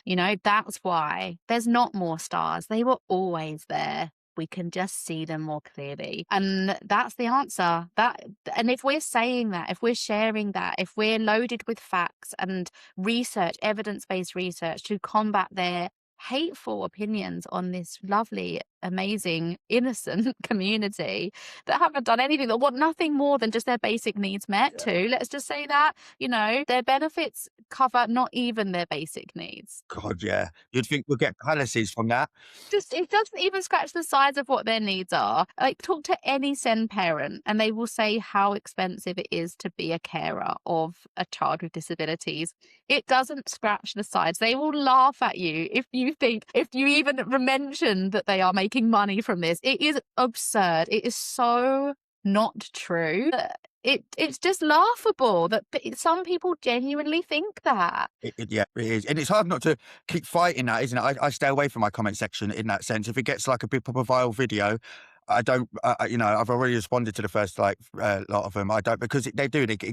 [SPEAKER 2] You know, that's why there's not more stars. They were always there. We can just see them more clearly. And that's the answer. And if we're saying that, if we're sharing that, if we're loaded with facts and research, evidence-based research to combat their hateful opinions on this lovely, amazing, innocent community that haven't done anything, that want nothing more than just their basic needs met too. Let's just say that, you know, their benefits cover not even their basic needs.
[SPEAKER 1] God, yeah. You'd think we'll get palaces from that.
[SPEAKER 2] It doesn't even scratch the size of what their needs are. Like, talk to any SEN parent and they will say how expensive it is to be a carer of a child with disabilities. It doesn't scratch the sides. They will laugh at you if you even mention that they are making money from this. It is absurd. It is so not true. It's just laughable that some people genuinely think that.
[SPEAKER 1] Yeah, it is. And it's hard not to keep fighting that, isn't it? I stay away from my comment section in that sense. If it gets like a big proper viral video, I don't, you know, I've already responded to the first lot of them. I don't, because it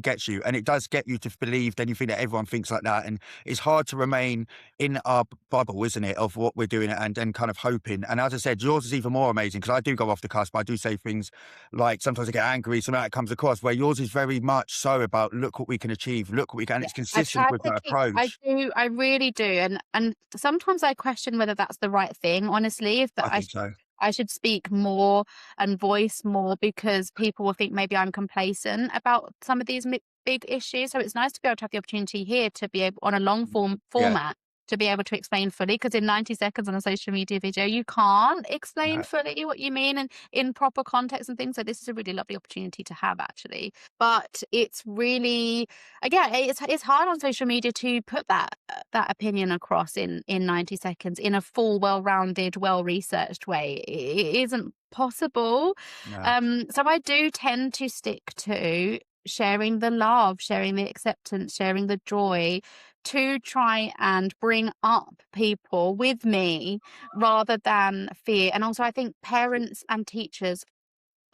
[SPEAKER 1] gets you, and it does get you to believe anything that everyone thinks like that. And it's hard to remain in our bubble, isn't it, of what we're doing and kind of hoping. And as I said, yours is even more amazing, because I do go off the cusp. I do say things like, sometimes I get angry, something that comes across, where yours is very much so about, look what we can achieve, look what we can, and it's consistent with that approach.
[SPEAKER 2] I really do. And sometimes I question whether that's the right thing, honestly,
[SPEAKER 1] I think so.
[SPEAKER 2] I should speak more and voice more, because people will think maybe I'm complacent about some of these big issues. So it's nice to be able to have the opportunity here to be able, on a long format, to be able to explain fully, because in 90 seconds on a social media video, you can't explain fully what you mean and in proper context and things. So this is a really lovely opportunity to have, actually. But it's really, again, it's hard on social media to put that opinion across in 90 seconds in a full, well-rounded, well-researched way. It isn't possible.
[SPEAKER 1] No.
[SPEAKER 2] So I do tend to stick to sharing the love, sharing the acceptance, sharing the joy, to try and bring up people with me rather than fear. And also, I think parents and teachers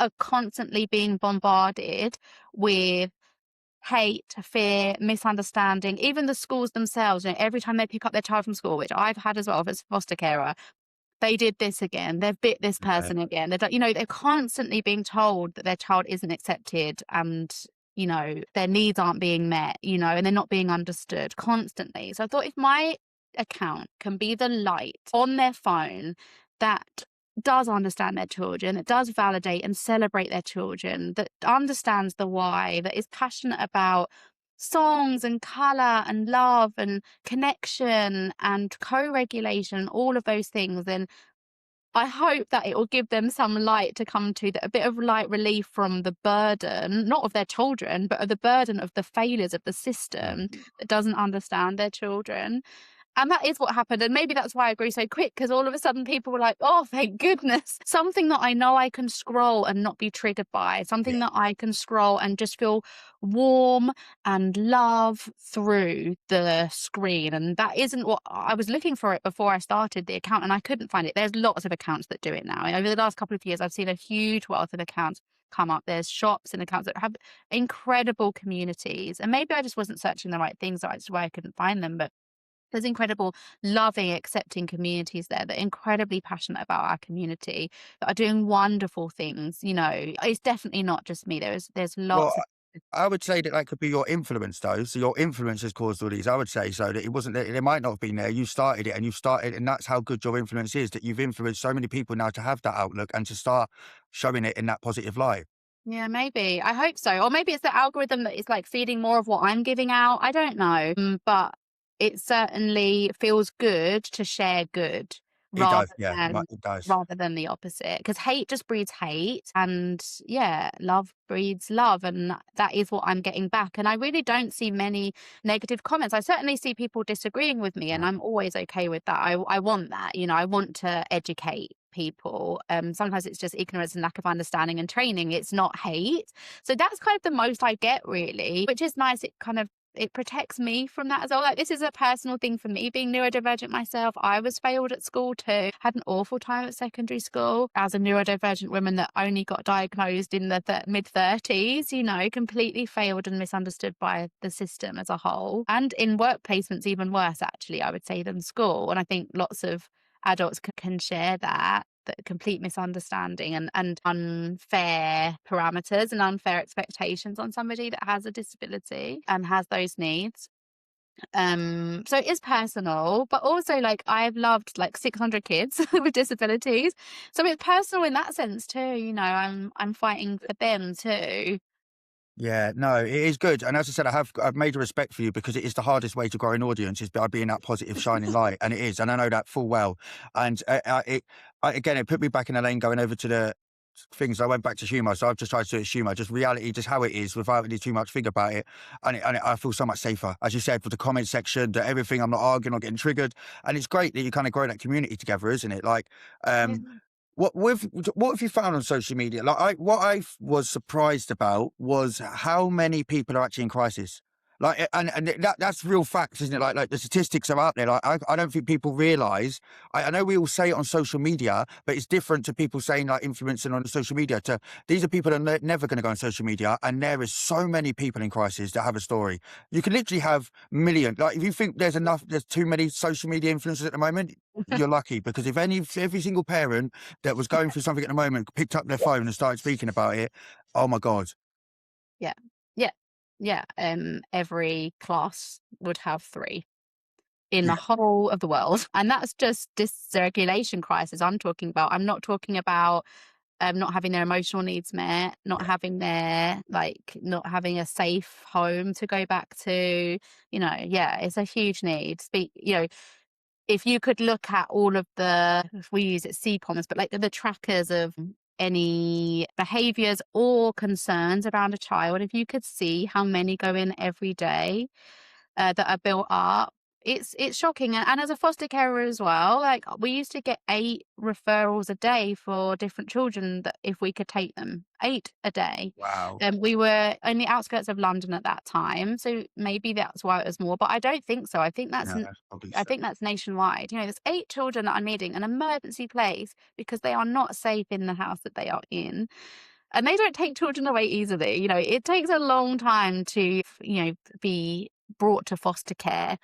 [SPEAKER 2] are constantly being bombarded with hate, fear, misunderstanding. Even the schools themselves, you know, every time they pick up their child from school, which I've had as well as foster carer, they did this again, they've bit this
[SPEAKER 1] Yeah.
[SPEAKER 2] person again. They're constantly being told that their child isn't accepted and, their needs aren't being met, and they're not being understood constantly. So I thought if my account can be the light on their phone that does understand their children, that does validate and celebrate their children, that understands the why, that is passionate about songs and color and love and connection and co-regulation, all of those things, then I hope that it will give them some light to come to, that a bit of light relief from the burden, not of their children, but of the burden of the failures of the
[SPEAKER 1] Yeah.
[SPEAKER 2] system that doesn't understand their children. And that is what happened. And maybe that's why I grew so quick, because all of a sudden people were like, oh, thank goodness. Something that I know I can scroll and not be triggered by, something that I can scroll and just feel warm and love through the screen. And that isn't what I was looking for it before I started the account, and I couldn't find it. There's lots of accounts that do it now. And over the last couple of years, I've seen a huge wealth of accounts come up. There's shops and accounts that have incredible communities. And maybe I just wasn't searching the right things. That's why I couldn't find them. But there's incredible, loving, accepting communities there that are incredibly passionate about our community, that are doing wonderful things. It's definitely not just me. There's
[SPEAKER 1] Well,
[SPEAKER 2] lots of.
[SPEAKER 1] I would say that could be your influence, though. So your influence has caused all these. I would say so that it wasn't. It might not have been there. You started it, and that's how good your influence is. That you've influenced so many people now to have that outlook and to start showing it in that positive light.
[SPEAKER 2] Yeah, maybe. I hope so. Or maybe it's the algorithm that is like feeding more of what I'm giving out. I don't know. But it certainly feels good to share good
[SPEAKER 1] It
[SPEAKER 2] rather
[SPEAKER 1] does, yeah,
[SPEAKER 2] than
[SPEAKER 1] it does.
[SPEAKER 2] rather than the opposite. Because hate just breeds hate, and yeah, love breeds love, and that is what I'm getting back. And I really don't see many negative comments. I certainly see people disagreeing with me, and I'm always okay with that. I want that. I want to educate people. Sometimes it's just ignorance and lack of understanding and training. It's not hate. So that's kind of the most I get, really, which is nice. It protects me from that as well. Like, this is a personal thing for me, being neurodivergent myself. I was failed at school too, had an awful time at secondary school as a neurodivergent woman that only got diagnosed in the mid-30s, completely failed and misunderstood by the system as a whole. And in work placements, even worse, actually, I would say, than school. And I think lots of adults can share that complete misunderstanding and unfair parameters and unfair expectations on somebody that has a disability and has those needs. So it is personal, but also like I've loved like 600 kids with disabilities. So it's personal in that sense too. I'm fighting for them too.
[SPEAKER 1] Yeah, no, it is good. And as I said, I've made a respect for you because it is the hardest way to grow an audience is by being that positive shining light, and it is, and I know that full well. And again, it put me back in the lane going over to the things. I went back to humour, so I've just tried to do it as humour, just reality, just how it is, without really too much think about it. I feel so much safer, as you said, with the comment section, that everything. I'm not arguing, not getting triggered, and it's great that you kind of grow that community together, isn't it? Like,
[SPEAKER 2] Yeah.
[SPEAKER 1] what have you found on social media? Like, what I was surprised about was how many people are actually in crisis. Like, and that's real facts, isn't it? Like the statistics are out there. Like, I don't think people realise. I know we all say it on social media, but it's different to people saying like influencing on social media. To these are people that are never going to go on social media, and there is so many people in crisis that have a story. You can literally have millions. Like, if you think there's too many social media influencers at the moment, you're lucky, because if every single parent that was going through something at the moment picked up their phone and started speaking about it, oh my God.
[SPEAKER 2] Yeah. Yeah. Yeah. Every class would have 3 in the
[SPEAKER 1] Yeah.
[SPEAKER 2] whole of the world. And that's just dysregulation crisis I'm talking about. I'm not talking about not having their emotional needs met, not having not having a safe home to go back to. Yeah, it's a huge need. If you could look at all of we use it CPOMs, but like the trackers of any behaviours or concerns around a child, if you could see how many go in every day that are built up, it's shocking. And as a foster carer as well, like we used to get 8 referrals a day for different children that if we could take them, 8 a day.
[SPEAKER 1] Wow.
[SPEAKER 2] We were in the outskirts of London at that time, so maybe that's why it was more. But I don't think so. I think that's
[SPEAKER 1] No, that's probably
[SPEAKER 2] I
[SPEAKER 1] so.
[SPEAKER 2] think that's nationwide. There's 8 children that are needing an emergency place because they are not safe in the house that they are in. And they don't take children away easily. It takes a long time to, be brought to foster care.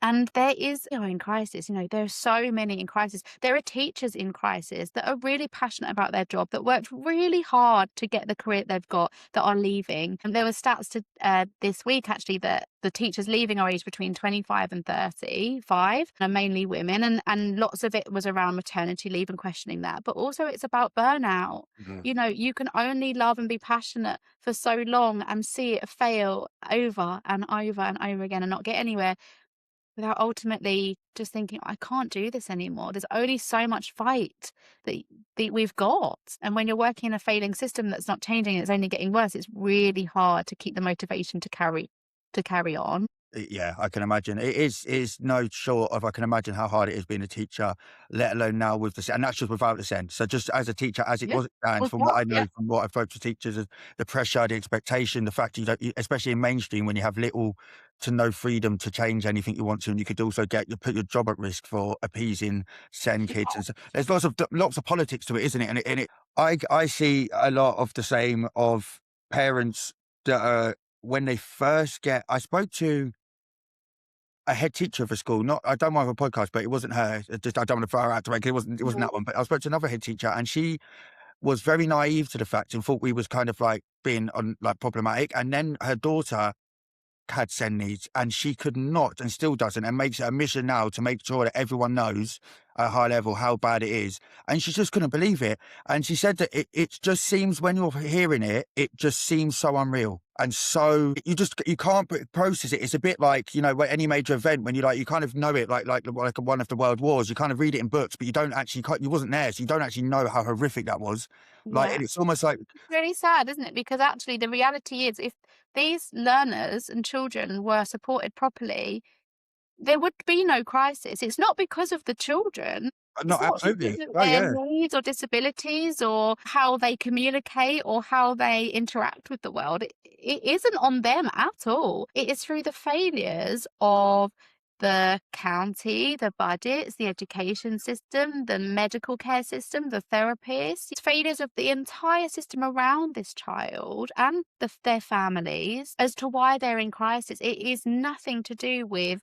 [SPEAKER 2] And there is, in crisis, there are so many in crisis. There are teachers in crisis that are really passionate about their job, that worked really hard to get the career they've got, that are leaving. And there were stats this week, actually, that the teachers leaving are aged between 25 and 35, and mainly women. And lots of it was around maternity leave and questioning that. But also it's about burnout.
[SPEAKER 1] Mhm.
[SPEAKER 2] You can only love and be passionate for so long and see it fail over and over and over again and not get anywhere, without ultimately just thinking, I can't do this anymore. There's only so much fight that, we've got. And when you're working in a failing system that's not changing, it's only getting worse, it's really hard to keep the motivation to carry on.
[SPEAKER 1] Yeah, I can imagine. It is no short of, I can imagine how hard it is being a teacher, let alone now with the, and that's just without the SEN. So just as a teacher, as it
[SPEAKER 2] Yeah.
[SPEAKER 1] was, and
[SPEAKER 2] Well,
[SPEAKER 1] from what I
[SPEAKER 2] yeah.
[SPEAKER 1] know, from what I've spoken to teachers, is the pressure, the expectation, the fact especially in mainstream, when you have little to no freedom to change anything you want to, and you could also you put your job at risk for appeasing SEN kids. And so there's lots of politics to it, isn't it? I see a lot of the same of parents that are, when they first get, I spoke to a head teacher of a school. Not, I don't want to have a podcast, but it wasn't her. I don't want to throw her out directly. It wasn't
[SPEAKER 2] Mhm.
[SPEAKER 1] that one. But I spoke to another head teacher, and she was very naive to the fact and thought we was kind of like being on like problematic. And then her daughter had SEN needs, and she could not, and still doesn't, and makes it a mission now to make sure that everyone knows at a high level how bad it is. And she just couldn't believe it. And she said that it just seems, when you're hearing it, it just seems so unreal. And so you can't process it. It's a bit like, any major event, when you kind of know it, like one of the world wars, you kind of read it in books, but you don't actually, you wasn't there. So you don't actually know how horrific that was. Like,
[SPEAKER 2] Yeah.
[SPEAKER 1] and it's almost like,
[SPEAKER 2] It's really sad, isn't it? Because actually the reality is, if these learners and children were supported properly, there would be no crisis. It's not because of the children.
[SPEAKER 1] no,
[SPEAKER 2] It's not because
[SPEAKER 1] absolutely.
[SPEAKER 2] of
[SPEAKER 1] Oh
[SPEAKER 2] their
[SPEAKER 1] yeah.
[SPEAKER 2] needs or disabilities or how they communicate or how they interact with the world. It isn't on them at all. It is through the failures of the county, the budgets, the education system, the medical care system, the therapists. It's failures of the entire system around this child and their families as to why they're in crisis. It is nothing to do with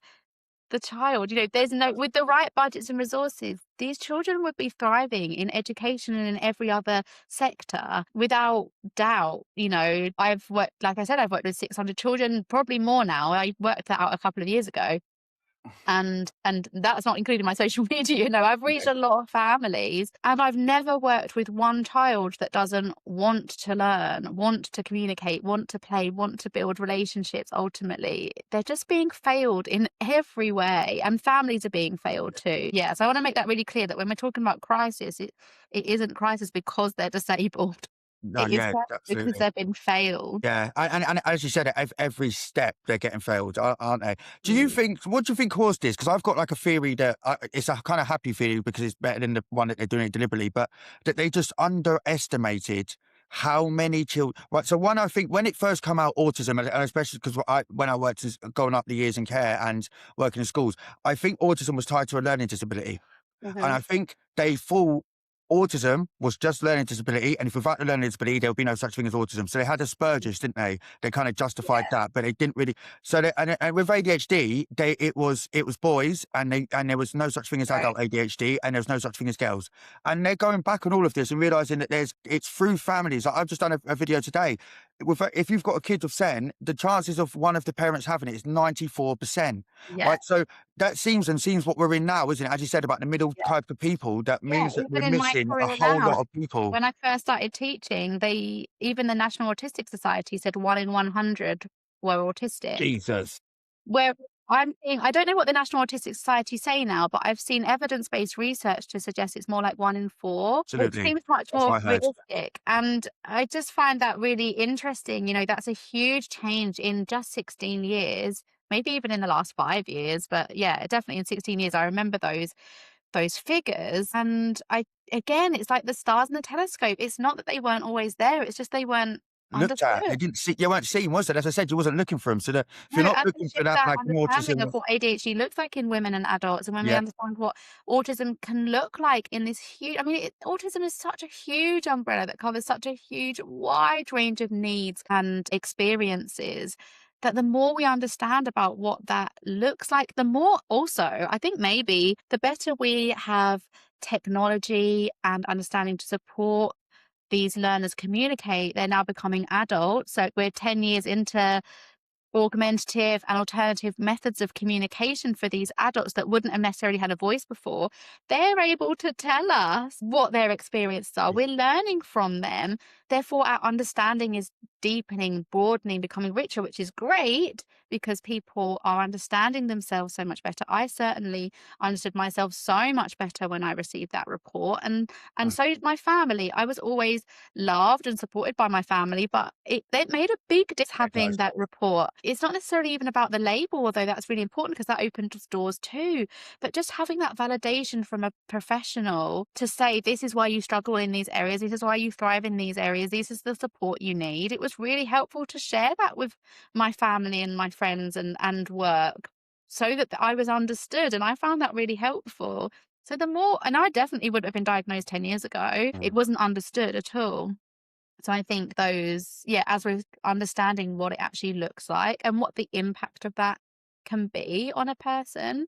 [SPEAKER 2] the child. There's no, with the right budgets and resources, these children would be thriving in education and in every other sector without doubt. I've worked, like I said, I've worked with 600 children, probably more now. I worked that out a couple of years ago. And that's not including my social media. I've reached a lot of families, and I've never worked with one child that doesn't want to learn, want to communicate, want to play, want to build relationships. Ultimately, they're just being failed in every way, and families are being failed too. Yeah, so I want to make that really clear, that when we're talking about crisis, it isn't crisis because they're disabled.
[SPEAKER 1] No,
[SPEAKER 2] It is
[SPEAKER 1] yeah,
[SPEAKER 2] because
[SPEAKER 1] absolutely.
[SPEAKER 2] they've been failed.
[SPEAKER 1] Yeah, and as you said, at every step they're getting failed, aren't they?
[SPEAKER 2] Mm.
[SPEAKER 1] What do you think caused this? Because I've got like a theory that it's a kind of happy theory, because it's better than the one that they're doing it deliberately, but that they just underestimated how many children. Right, so one, I think when it first come out, autism, and especially because when I worked going up the years in care and working in schools, I think autism was tied to a learning disability. And
[SPEAKER 2] Mhm.
[SPEAKER 1] I think they thought autism was just learning disability, and if without the learning disability, there would be no such thing as autism. So they had Asperger's, didn't they? They kind of justified that, but they didn't really. So and with ADHD, it was boys, and there was no such thing as
[SPEAKER 2] Right.
[SPEAKER 1] adult ADHD, and there was no such thing as girls. And they're going back on all of this and realizing that it's through families. Like, I've just done a video today. If you've got a kid with SEN, the chances of one of the parents having it is 94%.
[SPEAKER 2] Yeah.
[SPEAKER 1] Right, so that seems what we're in now, isn't it? As you said about the middle type of people, that
[SPEAKER 2] Yeah,
[SPEAKER 1] means that we're
[SPEAKER 2] even in my
[SPEAKER 1] missing a
[SPEAKER 2] career
[SPEAKER 1] whole
[SPEAKER 2] now,
[SPEAKER 1] lot of people.
[SPEAKER 2] when I first started teaching, even the National Autistic Society said 1 in 100 were autistic.
[SPEAKER 1] Jesus.
[SPEAKER 2] Where I'm seeing, I don't know what the National Autistic Society say now, but I've seen evidence-based research to suggest it's more like 1 in 4, which
[SPEAKER 1] Absolutely.
[SPEAKER 2] seems much
[SPEAKER 1] That's
[SPEAKER 2] more
[SPEAKER 1] what I heard.
[SPEAKER 2] realistic. And I just find that really interesting. That's a huge change in just 16 years, maybe even in the last 5 years. But yeah, definitely in 16 years, I remember those figures. And again, it's like the stars in the telescope. It's not that they weren't always there, it's just they weren't
[SPEAKER 1] Looked at.
[SPEAKER 2] understood.
[SPEAKER 1] They didn't see. You weren't seen, was it? As I said, you wasn't looking for them. So that if
[SPEAKER 2] No,
[SPEAKER 1] you're not
[SPEAKER 2] as we
[SPEAKER 1] looking for
[SPEAKER 2] shift
[SPEAKER 1] that,
[SPEAKER 2] that
[SPEAKER 1] like
[SPEAKER 2] understanding
[SPEAKER 1] autism,
[SPEAKER 2] of what ADHD looks like in women and adults, and when we
[SPEAKER 1] yeah,
[SPEAKER 2] understand what autism can look like in this huge, I mean, autism is such a huge umbrella that covers such a huge, wide range of needs and experiences. that the more we understand about what that looks like, the more also, I think maybe the better we have technology and understanding to support these learners communicate. They're now becoming adults. So we're 10 years into augmentative and alternative methods of communication for these adults that wouldn't have necessarily had a voice before. They're able to tell us what their experiences are. We're learning from them. Therefore, our understanding is deepening, broadening, becoming richer, which is great because people are understanding themselves so much better. I certainly understood myself so much better when I received that report. And so did my family. I was always loved and supported by my family, but it made a big difference having that report. It's not necessarily even about the label, although that's really important because that opens doors too. But just having that validation from a professional to say, this is why you struggle in these areas, this is why you thrive in these areas, this is the support you need. It was really helpful to share that with my family and my friends and work so that I was understood. And I found that really helpful. So the more, and I definitely would have been diagnosed 10 years ago, it wasn't understood at all. So I think those, as we're understanding what it actually looks like and what the impact of that can be on a person,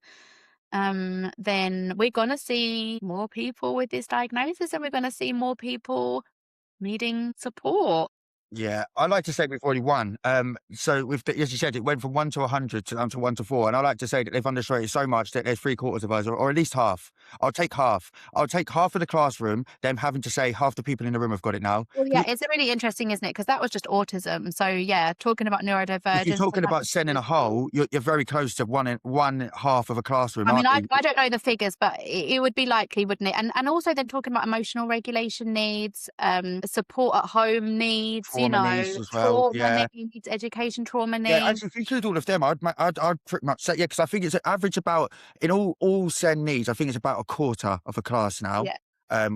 [SPEAKER 2] then we're going to see more people with this diagnosis and we're going to see more people needing support.
[SPEAKER 1] Yeah, I like to say we've already won. So as you said, it went from 1 to 100 to 1 to 4, and I like to say that they've understood it so much that there's 3/4 of us, or at least half. I'll take half. I'll take half of the classroom. Them having to say half the people in the room have got it now.
[SPEAKER 2] Well, it's really interesting, isn't it? Because that was just autism. So talking about neurodivergence.
[SPEAKER 1] If you're talking about SEN in a whole, you're very close to one half of a classroom.
[SPEAKER 2] I mean,
[SPEAKER 1] aren't you?
[SPEAKER 2] I don't know the figures, but it would be likely, wouldn't it? And also then talking about emotional regulation needs, support at home needs,
[SPEAKER 1] Trauma needs as well.
[SPEAKER 2] trauma needs, education trauma needs.
[SPEAKER 1] Yeah, actually, if you include all of them, I'd pretty much say, because I think it's an average about, in all SEN needs, I think it's about a quarter of a class now.
[SPEAKER 2] Yeah.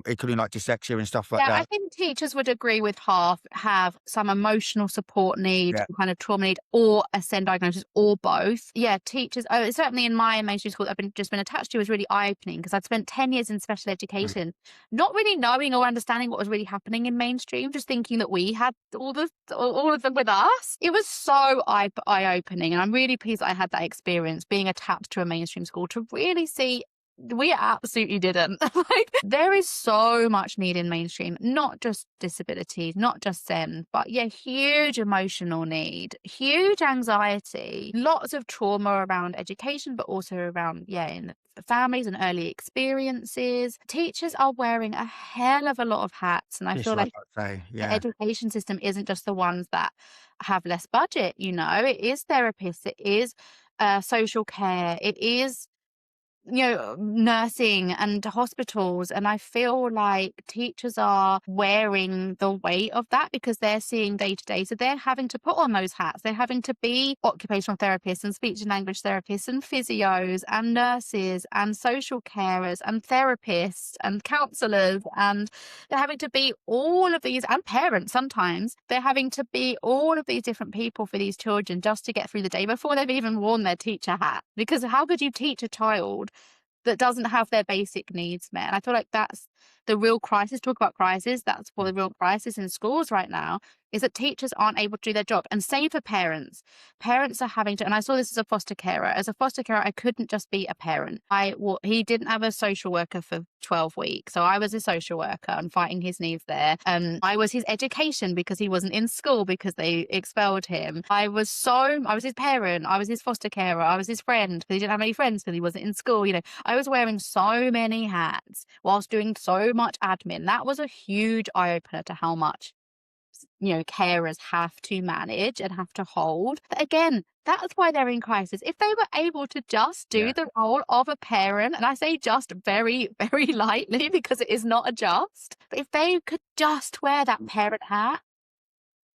[SPEAKER 1] Including like dyslexia and stuff like that.
[SPEAKER 2] I think teachers would agree with half have some emotional support need, kind of trauma need, or a SEN diagnosis, or both. Yeah, teachers, certainly in my mainstream school that I've just been attached to, was really eye-opening because I'd spent 10 years in special education, not really knowing or understanding what was really happening in mainstream, just thinking that we had all of them with us. It was so eye-opening, and I'm really pleased that I had that experience being attached to a mainstream school to really see. We absolutely didn't. There is so much need in mainstream, not just disabilities, not just SEN, but huge emotional need, huge anxiety, lots of trauma around education, but also around, in families and early experiences. Teachers are wearing a hell of a lot of hats. And I feel like the education system isn't just the ones that have less budget, it is therapists, it is social care, it is nursing and hospitals. And I feel like teachers are wearing the weight of that because they're seeing day to day. So they're having to put on those hats. They're having to be occupational therapists and speech and language therapists and physios and nurses and social carers and therapists and counsellors. And they're having to be all of these, and parents sometimes. They're having to be all of these different people for these children just to get through the day before they've even worn their teacher hat. Because how could you teach a child that doesn't have their basic needs met? And I feel like that's the real crisis. Talk about crisis. That's what the real crisis in schools right now is, that teachers aren't able to do their job. And same for parents. Parents are having to, and I saw this as a foster carer. As a foster carer, I couldn't just be a parent. He didn't have a social worker for 12 weeks. So I was a social worker and fighting his needs there. I was his education because he wasn't in school because they expelled him. I was his parent. I was his foster carer. I was his friend because he didn't have any friends because he wasn't in school. I was wearing so many hats whilst doing so much admin. That was a huge eye-opener to how much carers have to manage and have to hold. But again, that's why they're in crisis. If they were able to just do the role of a parent, and I say just very, very lightly because it is not a just, but if they could just wear that parent hat,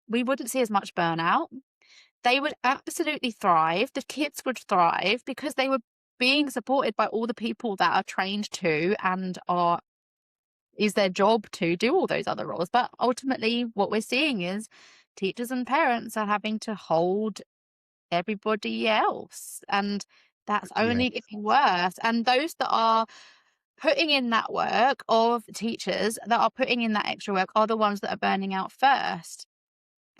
[SPEAKER 2] we wouldn't see as much burnout. They would absolutely thrive. The kids would thrive because they were being supported by all the people that are trained to and is their job to do all those other roles. But ultimately what we're seeing is teachers and parents are having to hold everybody else, and that's only getting worse. And those that are putting in that work, of teachers that are putting in that extra work, are the ones that are burning out first.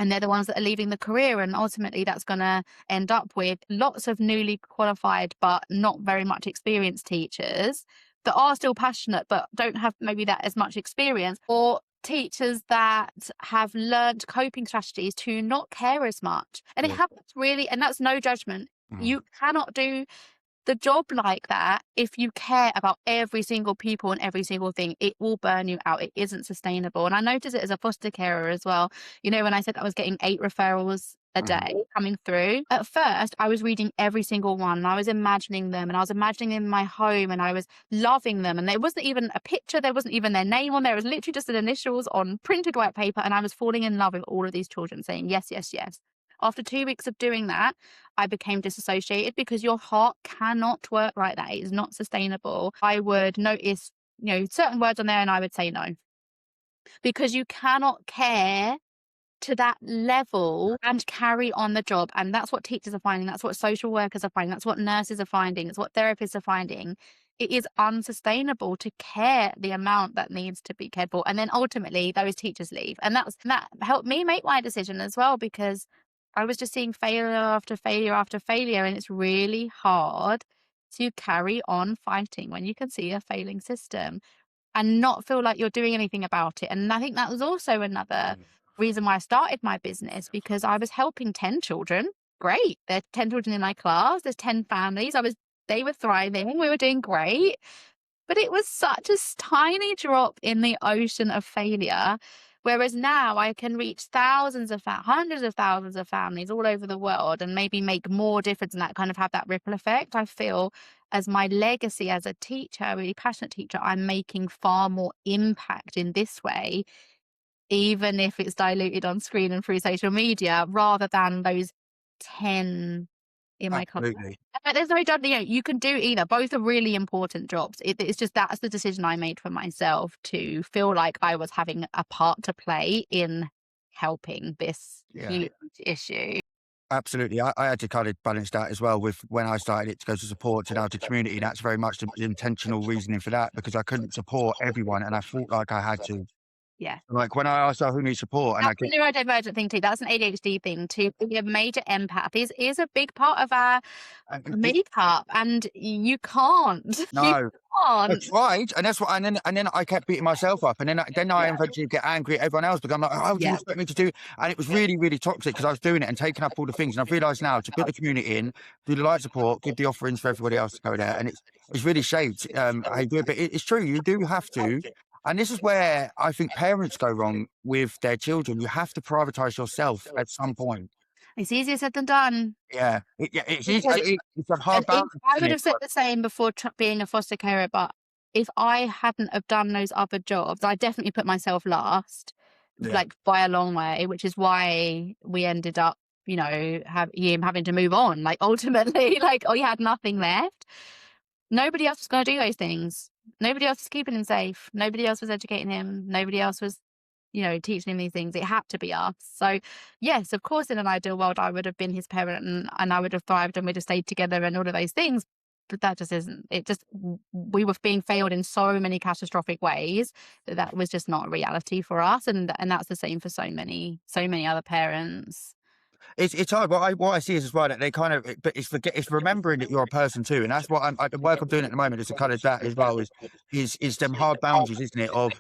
[SPEAKER 2] And they're the ones that are leaving the career. And ultimately that's going to end up with lots of newly qualified, but not very much experienced teachers that are still passionate, but don't have maybe that as much experience, or teachers that have learned coping strategies to not care as much. And it happens really, and that's no judgment. You cannot do the job like that if you care about every single people and every single thing. It will burn you out. It isn't sustainable. And I noticed it as a foster carer as well. You know, when I said I was getting 8 referrals a day coming through, at first I was reading every single one, and I was imagining them, and I was imagining them in my home, and I was loving them, and there wasn't even a picture, there wasn't even their name on there. It was literally just an initials on printed white paper, and I was falling in love with all of these children, saying yes, yes, yes. After 2 weeks of doing that, I became disassociated, because your heart cannot work like that. It is not sustainable. I would notice, you know, certain words on there, and I would say no, because you cannot care to that level and carry on the job. And that's what teachers are finding. That's what social workers are finding. That's what nurses are finding. It's what therapists are finding. It is unsustainable to care the amount that needs to be cared for. And then ultimately those teachers leave. And that helped me make my decision as well, because I was just seeing failure after failure after failure. And it's really hard to carry on fighting when you can see a failing system and not feel like you're doing anything about it. And I think that was also another reason why I started my business, because I was helping 10 children. Great. There's 10 children in my class. There's 10 families. They were thriving. We were doing great. But it was such a tiny drop in the ocean of failure. Whereas now I can reach hundreds of thousands of families all over the world, and maybe make more difference, and that kind of have that ripple effect. I feel as my legacy as a teacher, a really passionate teacher, I'm making far more impact in this way, even if it's diluted on screen and through social media, rather than those 10 in my class.
[SPEAKER 1] Absolutely.
[SPEAKER 2] There's no doubt, you know, you can do either. Both are really important jobs. It's just that's the decision I made for myself, to feel like I was having a part to play in helping this huge issue.
[SPEAKER 1] Absolutely. I had to kind of balance that as well with when I started it to go to support to now to community. That's very much the intentional reasoning for that, because I couldn't support everyone and I felt like I had to.
[SPEAKER 2] Yeah.
[SPEAKER 1] Like when I asked who needs support, and
[SPEAKER 2] That's a neurodivergent thing too. That's an ADHD thing too. Be a major empath is a big part of our makeup, and you can't.
[SPEAKER 1] No.
[SPEAKER 2] You can't.
[SPEAKER 1] I tried, and that's what. And then I kept beating myself up, and then I eventually get angry at everyone else, because I'm like, "Oh, do you expect me to do?" And it was really, really toxic, because I was doing it and taking up all the things. And I've realised now to put the community in, do the light support, give the offerings for everybody else to go there, and it's really shaped how you do it. But it's true, you do have to. And this is where I think parents go wrong with their children. You have to prioritise yourself at some point.
[SPEAKER 2] It's easier said than done.
[SPEAKER 1] Yeah, it's easy. It's a hard balance.
[SPEAKER 2] I would have said the same before being a foster carer, but if I hadn't have done those other jobs, I definitely put myself last, like by a long way, which is why we ended up, you know, him having to move on. Like ultimately, like, he had nothing left. Nobody else was going to do those things. Nobody else was keeping him safe. Nobody else was educating him. Nobody else was, you know, teaching him these things. It had to be us. So yes, of course, in an ideal world, I would have been his parent, and I would have thrived, and we'd have stayed together and all of those things. But that just isn't. We were being failed in so many catastrophic ways that was just not a reality for us. And that's the same for so many other parents.
[SPEAKER 1] It's hard. What I see is as well that they kind of, but it's remembering that you're a person too, and that's what the work I'm doing at the moment is to kind of that as well is them hard boundaries, isn't it? Of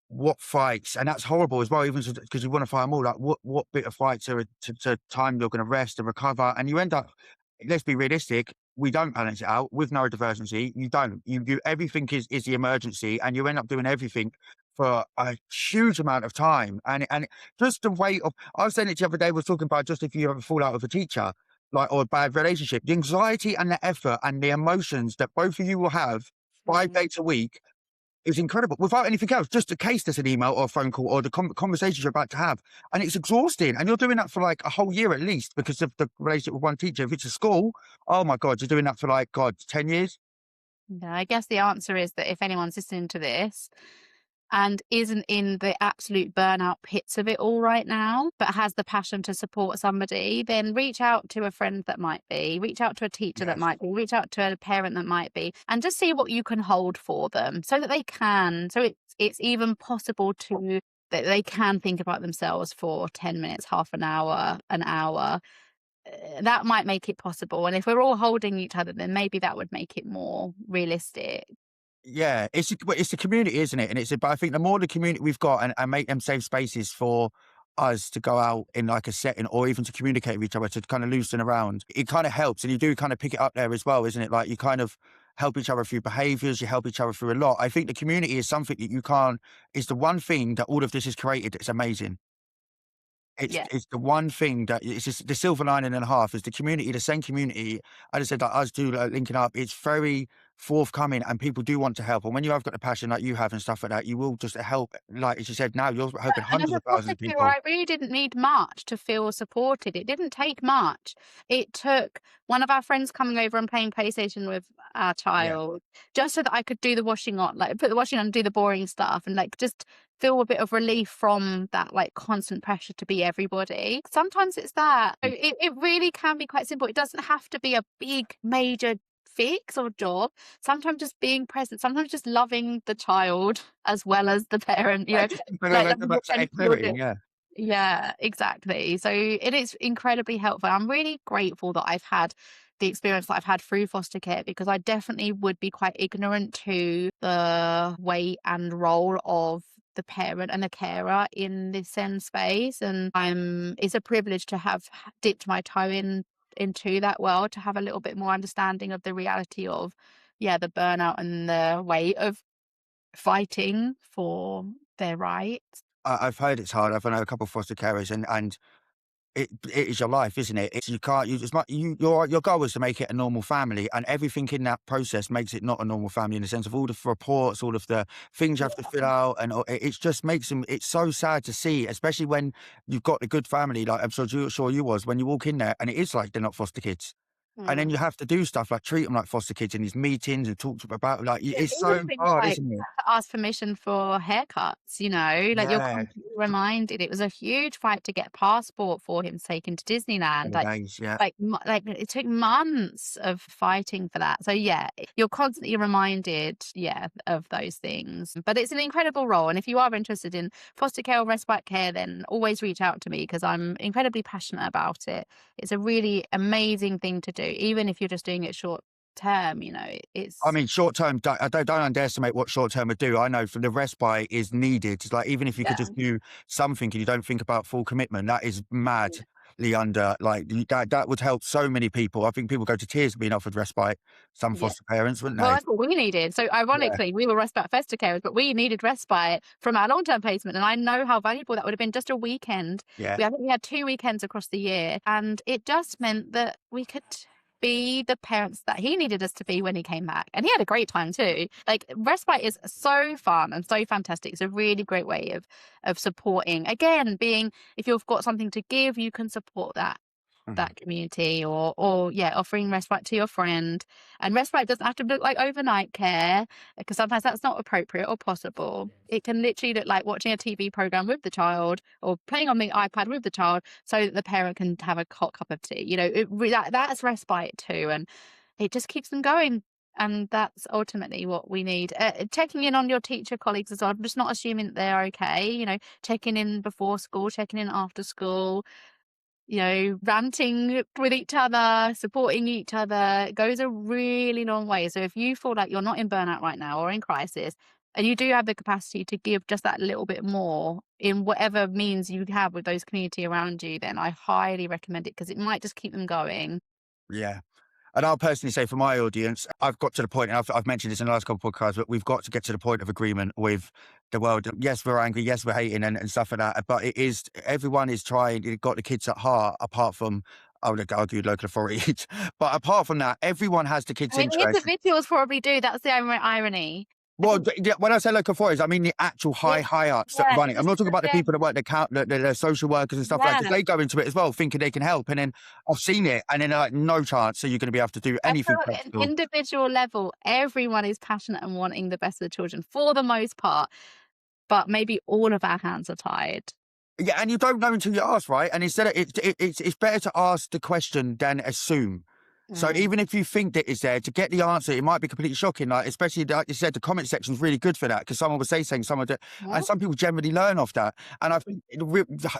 [SPEAKER 1] what fights, and that's horrible as well, even because you want to fight them all. Like what bit of fights are to time you're going to rest and recover, and you end up. Let's be realistic. We don't balance it out with neurodiversity. You don't. You everything is the emergency, and you end up doing everything for a huge amount of time. And just the weight of. I was saying it the other day. We were talking about just if you have a fallout with a teacher, like, or a bad relationship, the anxiety and the effort and the emotions that both of you will have 5 days a week. It's incredible. Without anything else, just a case that's an email or a phone call or the conversations you're about to have. And it's exhausting. And you're doing that for like a whole year at least because of the relationship with one teacher. If it's a school, oh my God, you're doing that for like, 10 years?
[SPEAKER 2] Yeah, I guess the answer is that if anyone's listening to this and isn't in the absolute burnout pits of it all right now, but has the passion to support somebody, then reach out to a friend that might be, reach out to a teacher that might be, reach out to a parent that might be, and just see what you can hold for them so that they can, so it's even possible to that they can think about themselves for 10 minutes, half an hour, that might make it possible. And if we're all holding each other, then maybe that would make it more realistic.
[SPEAKER 1] Yeah, it's the community, isn't it? And but I think the more the community we've got and make them safe spaces for us to go out in like a setting or even to communicate with each other, to kind of loosen around, it kind of helps. And you do kind of pick it up there as well, isn't it? Like you kind of help each other through behaviours, you help each other through a lot. I think the community is something that it's the one thing that all of this has created that's amazing.
[SPEAKER 2] Yeah.
[SPEAKER 1] It's the one thing that it's just the silver lining and a half is the community, the same community. I just said like us do like linking up. It's very forthcoming and people do want to help. And when you have got the passion like you have and stuff like that, you will just help. Like as you said, now you're helping
[SPEAKER 2] And as
[SPEAKER 1] hundreds
[SPEAKER 2] a
[SPEAKER 1] of thousands
[SPEAKER 2] foster
[SPEAKER 1] of
[SPEAKER 2] carer,
[SPEAKER 1] people.
[SPEAKER 2] I really didn't need much to feel supported. It didn't take much. It took one of our friends coming over and playing PlayStation with our
[SPEAKER 1] Yeah.
[SPEAKER 2] child, just so that I could do the washing on, like put the washing on and do the boring stuff and like just feel a bit of relief from that like constant pressure to be everybody. Sometimes it's that. So it really can be quite simple. It doesn't have to be a big major fix or job. Sometimes just being present, sometimes just loving the child as well as the parent,
[SPEAKER 1] I just think
[SPEAKER 2] like
[SPEAKER 1] like,
[SPEAKER 2] what
[SPEAKER 1] about
[SPEAKER 2] and you're
[SPEAKER 1] activity,
[SPEAKER 2] doing.
[SPEAKER 1] yeah.
[SPEAKER 2] Yeah, exactly. So it is incredibly helpful. I'm really grateful that I've had the experience that I've had through foster care, because I definitely would be quite ignorant to the weight and role of the parent and the carer in this SEN space. And it's a privilege to have dipped my toe into that world, to have a little bit more understanding of the reality of, yeah, the burnout and the weight of fighting for their rights.
[SPEAKER 1] I've heard it's hard. I've known a couple of foster carers and it is your life, isn't it? It's you can't you it's not your goal is to make it a normal family, and everything in that process makes it not a normal family in the sense of all the reports, all of the things you have to fill out, and it just makes them. It's so sad to see, especially when you've got a good family. Like I'm sure you was when you walk in there, and it is like they're not foster kids. And then
[SPEAKER 2] Mm.
[SPEAKER 1] you have to do stuff like treat them like foster kids in these meetings and talk to them about like it's
[SPEAKER 2] Even
[SPEAKER 1] so
[SPEAKER 2] things
[SPEAKER 1] hard,
[SPEAKER 2] like
[SPEAKER 1] isn't it?
[SPEAKER 2] ask permission for haircuts, like you're
[SPEAKER 1] Yeah,
[SPEAKER 2] constantly reminded. It was a huge fight to get a passport for him to take him to Disneyland.
[SPEAKER 1] holidays, yeah.
[SPEAKER 2] Like it took months of fighting for that. So yeah, you're constantly reminded, yeah, of those things. But it's an incredible role. And if you are interested in foster care or respite care, then always reach out to me, because I'm incredibly passionate about it. It's a really amazing thing to do, even if you're just doing it short term,
[SPEAKER 1] I
[SPEAKER 2] it's
[SPEAKER 1] mean, short term, I don't underestimate what short term would do. I know for the respite is needed. It's like, even if you could
[SPEAKER 2] yeah.
[SPEAKER 1] just do something and you don't think about full commitment, that is madly under, like, that would help so many people. I think people go to tears being offered respite, some
[SPEAKER 2] Yeah.
[SPEAKER 1] foster parents, wouldn't
[SPEAKER 2] Well,
[SPEAKER 1] they?
[SPEAKER 2] that's what we needed. So
[SPEAKER 1] Yeah,
[SPEAKER 2] ironically, we were respite foster carers, but we needed respite from our long-term placement. And I know how valuable that would have been. Just a weekend.
[SPEAKER 1] yeah.
[SPEAKER 2] I think we had 2 weekends across the year, and it just meant that we could be the parents that he needed us to be when he came back. And he had a great time too. Like respite is so fun and so fantastic. It's a really great way of supporting. Again, being, if you've got something to give, you can support
[SPEAKER 1] Mhm.
[SPEAKER 2] that community, or yeah, offering respite to your friend. And respite doesn't have to look like overnight care, because sometimes that's not appropriate or possible. It can literally look like watching a TV program with the child or playing on the iPad with the child, so that the parent can have a hot cup of tea. That's respite too, and it just keeps them going. And that's ultimately what we need. Checking in on your teacher colleagues as well. I'm just not assuming that they're okay. Checking in before school, checking in after school, ranting with each other, supporting each other goes a really long way. So if you feel like you're not in burnout right now or in crisis, and you do have the capacity to give just that little bit more in whatever means you have with those community around you, then I highly recommend it, because it might just keep them going.
[SPEAKER 1] Yeah. And I'll personally say for my audience, I've got to the point, and I've mentioned this in the last couple of podcasts, but we've got to get to the point of agreement with the world. Yes, we're angry. Yes, we're hating and stuff like that. But everyone is trying, you've got the kids at heart, apart from, I would argue, local authorities. But apart from that, everyone has the
[SPEAKER 2] I
[SPEAKER 1] kids'
[SPEAKER 2] mean, the
[SPEAKER 1] interest.
[SPEAKER 2] individuals probably do. That's the irony. I
[SPEAKER 1] Well,
[SPEAKER 2] think,
[SPEAKER 1] when I say local authorities, I mean the actual
[SPEAKER 2] yeah,
[SPEAKER 1] high ups that
[SPEAKER 2] yeah,
[SPEAKER 1] run it. I'm not talking about the
[SPEAKER 2] yeah,
[SPEAKER 1] people that work the count, the social workers and stuff like that, because
[SPEAKER 2] yeah.
[SPEAKER 1] they go into it as well, thinking they can help. And then I've seen it, and then they're like, no chance. So you're going to be able to do
[SPEAKER 2] I feel
[SPEAKER 1] anything
[SPEAKER 2] like at an
[SPEAKER 1] practical.
[SPEAKER 2] individual level, everyone is passionate and wanting the best of the children for the most part, but maybe all of our hands are tied.
[SPEAKER 1] Yeah, and you don't know until you ask, right? And instead of it's better to ask the question than assume. So even if you think that it's there, to get the answer, it might be completely shocking. Like, especially like you said, the comment section is really good for that, because someone will say something,
[SPEAKER 2] Yeah.
[SPEAKER 1] and some people generally learn off that. And I think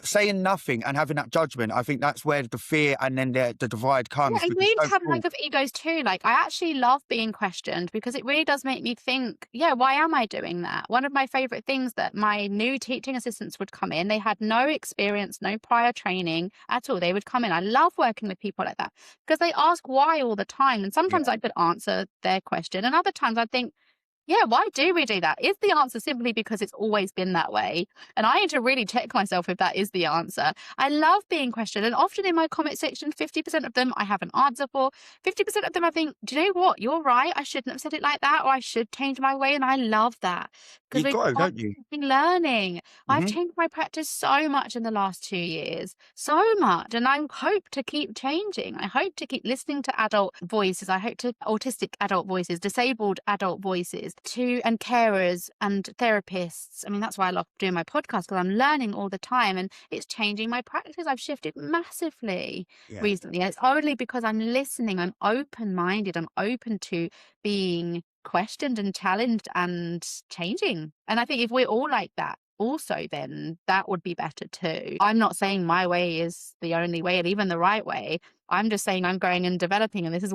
[SPEAKER 1] saying nothing and having that judgment, I think that's where the fear and then the divide comes.
[SPEAKER 2] Yeah, and
[SPEAKER 1] because
[SPEAKER 2] we need to
[SPEAKER 1] so
[SPEAKER 2] have a
[SPEAKER 1] cool.
[SPEAKER 2] lack of egos too. Like, I actually love being questioned because it really does make me think, yeah, why am I doing that? One of my favorite things that my new teaching assistants would come in, they had no experience, no prior training at all. They would come in. I love working with people like that because they ask why all the time. And
[SPEAKER 1] Yeah.
[SPEAKER 2] sometimes I could answer their question, and other times I think, yeah, why do we do that? Is the answer simply because it's always been that way? And I need to really check myself if that is the answer. I love being questioned. And often in my comment section, 50% of them I have an answer for. 50% of them I think, do you know what? You're right. I shouldn't have said it like that, or I should change my way. And I love that because
[SPEAKER 1] You've
[SPEAKER 2] we're
[SPEAKER 1] got to, don't you?
[SPEAKER 2] constantly learning. I've
[SPEAKER 1] Hmm.
[SPEAKER 2] changed my practice so much in the last 2 years, so much. And I hope to keep changing. I hope to keep listening to adult voices. I hope to autistic adult voices, disabled adult voices, and carers and therapists. I mean, that's why I love doing my podcast, because I'm learning all the time and it's changing my practice. I've shifted massively recently. And it's only because I'm listening. I'm open-minded. I'm open to being questioned and challenged and changing. And I think if we're all like that also, then that would be better too. I'm not saying my way is the only way and even the right way. I'm just saying I'm growing and developing, and this is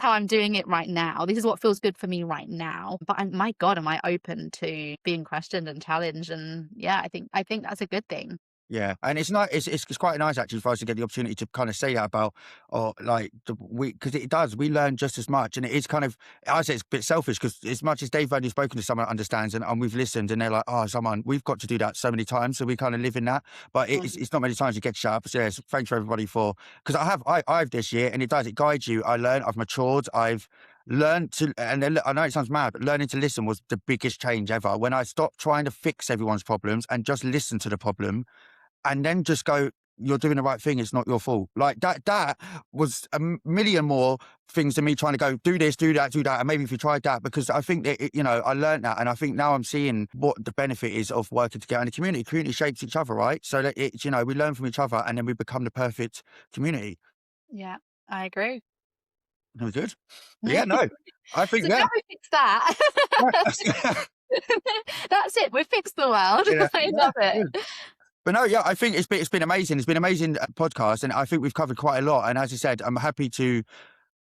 [SPEAKER 2] how I'm doing it right now. This is what feels good for me right now. But my God, am I open to being questioned and challenged? And yeah, I think that's a good thing.
[SPEAKER 1] Yeah, and it's not. It's quite nice actually for us to get the opportunity to kind of say that about, or like because it does. We learn just as much, and it is kind of. I say it's a bit selfish because as much as they've only spoken to someone that understands, and we've listened, and they're like, oh, someone we've got to do that so many times, so we kind of live in that. But it's not many times you get to shut up. So yes, thanks for everybody for, because I've this year, and it guides you. I learn. I've matured. I've learned to, and then, I know it sounds mad, but learning to listen was the biggest change ever. When I stopped trying to fix everyone's problems and just listen to the problem, and then just go, you're doing the right thing, it's not your fault. Like that was a million more things than me trying to go, do this, do that, and maybe if you tried that, because I think that, I learned that, and I think now I'm seeing what the benefit is of working together in the community. Community shapes each other, right? So that it's, we learn from each other, and then we become the perfect community.
[SPEAKER 2] Yeah, I agree.
[SPEAKER 1] That was good. But yeah, no, I think,
[SPEAKER 2] So
[SPEAKER 1] yeah.
[SPEAKER 2] now we fix that. That's it. We fixed the world.
[SPEAKER 1] Yeah,
[SPEAKER 2] I love it.
[SPEAKER 1] good. But no, yeah, I think it's been amazing. It's been an amazing podcast, and I think we've covered quite a lot. And as I said, I'm happy to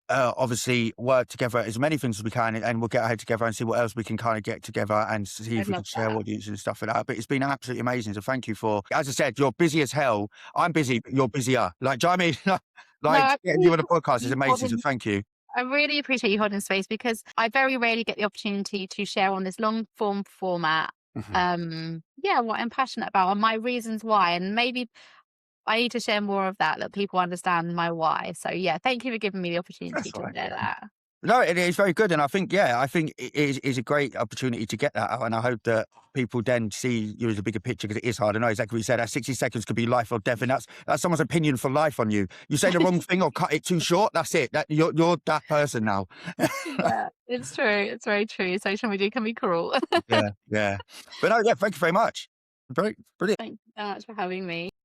[SPEAKER 1] obviously work together as many things as we can, and we'll get our head together and see what else we can kind of get together and see if we can share audiences and stuff like that. But it's been absolutely amazing. So thank you for, as I said, you're busy as hell. I'm busy, but you're busier. Like, do you know what I mean? Like, getting you on a podcast is amazing. So thank you.
[SPEAKER 2] I really appreciate you holding space, because I very rarely get the opportunity to share on this long form format. What I'm passionate about and my reasons why, and maybe I need to share more of that people understand my why. So yeah, thank you for giving me the opportunity to share that.
[SPEAKER 1] No, it is very good, and I think it is a great opportunity to get that out, and I hope that people then see you as a bigger picture, because it is hard. I know exactly what you said. That 60 seconds could be life or death, and that's someone's opinion for life on you. You say the wrong thing or cut it too short, that's it. That you're that person now.
[SPEAKER 2] Yeah, it's true. It's very true. Social media can be cruel.
[SPEAKER 1] Yeah. But no, yeah, thank you very much. Very brilliant.
[SPEAKER 2] Thank you so much for having me.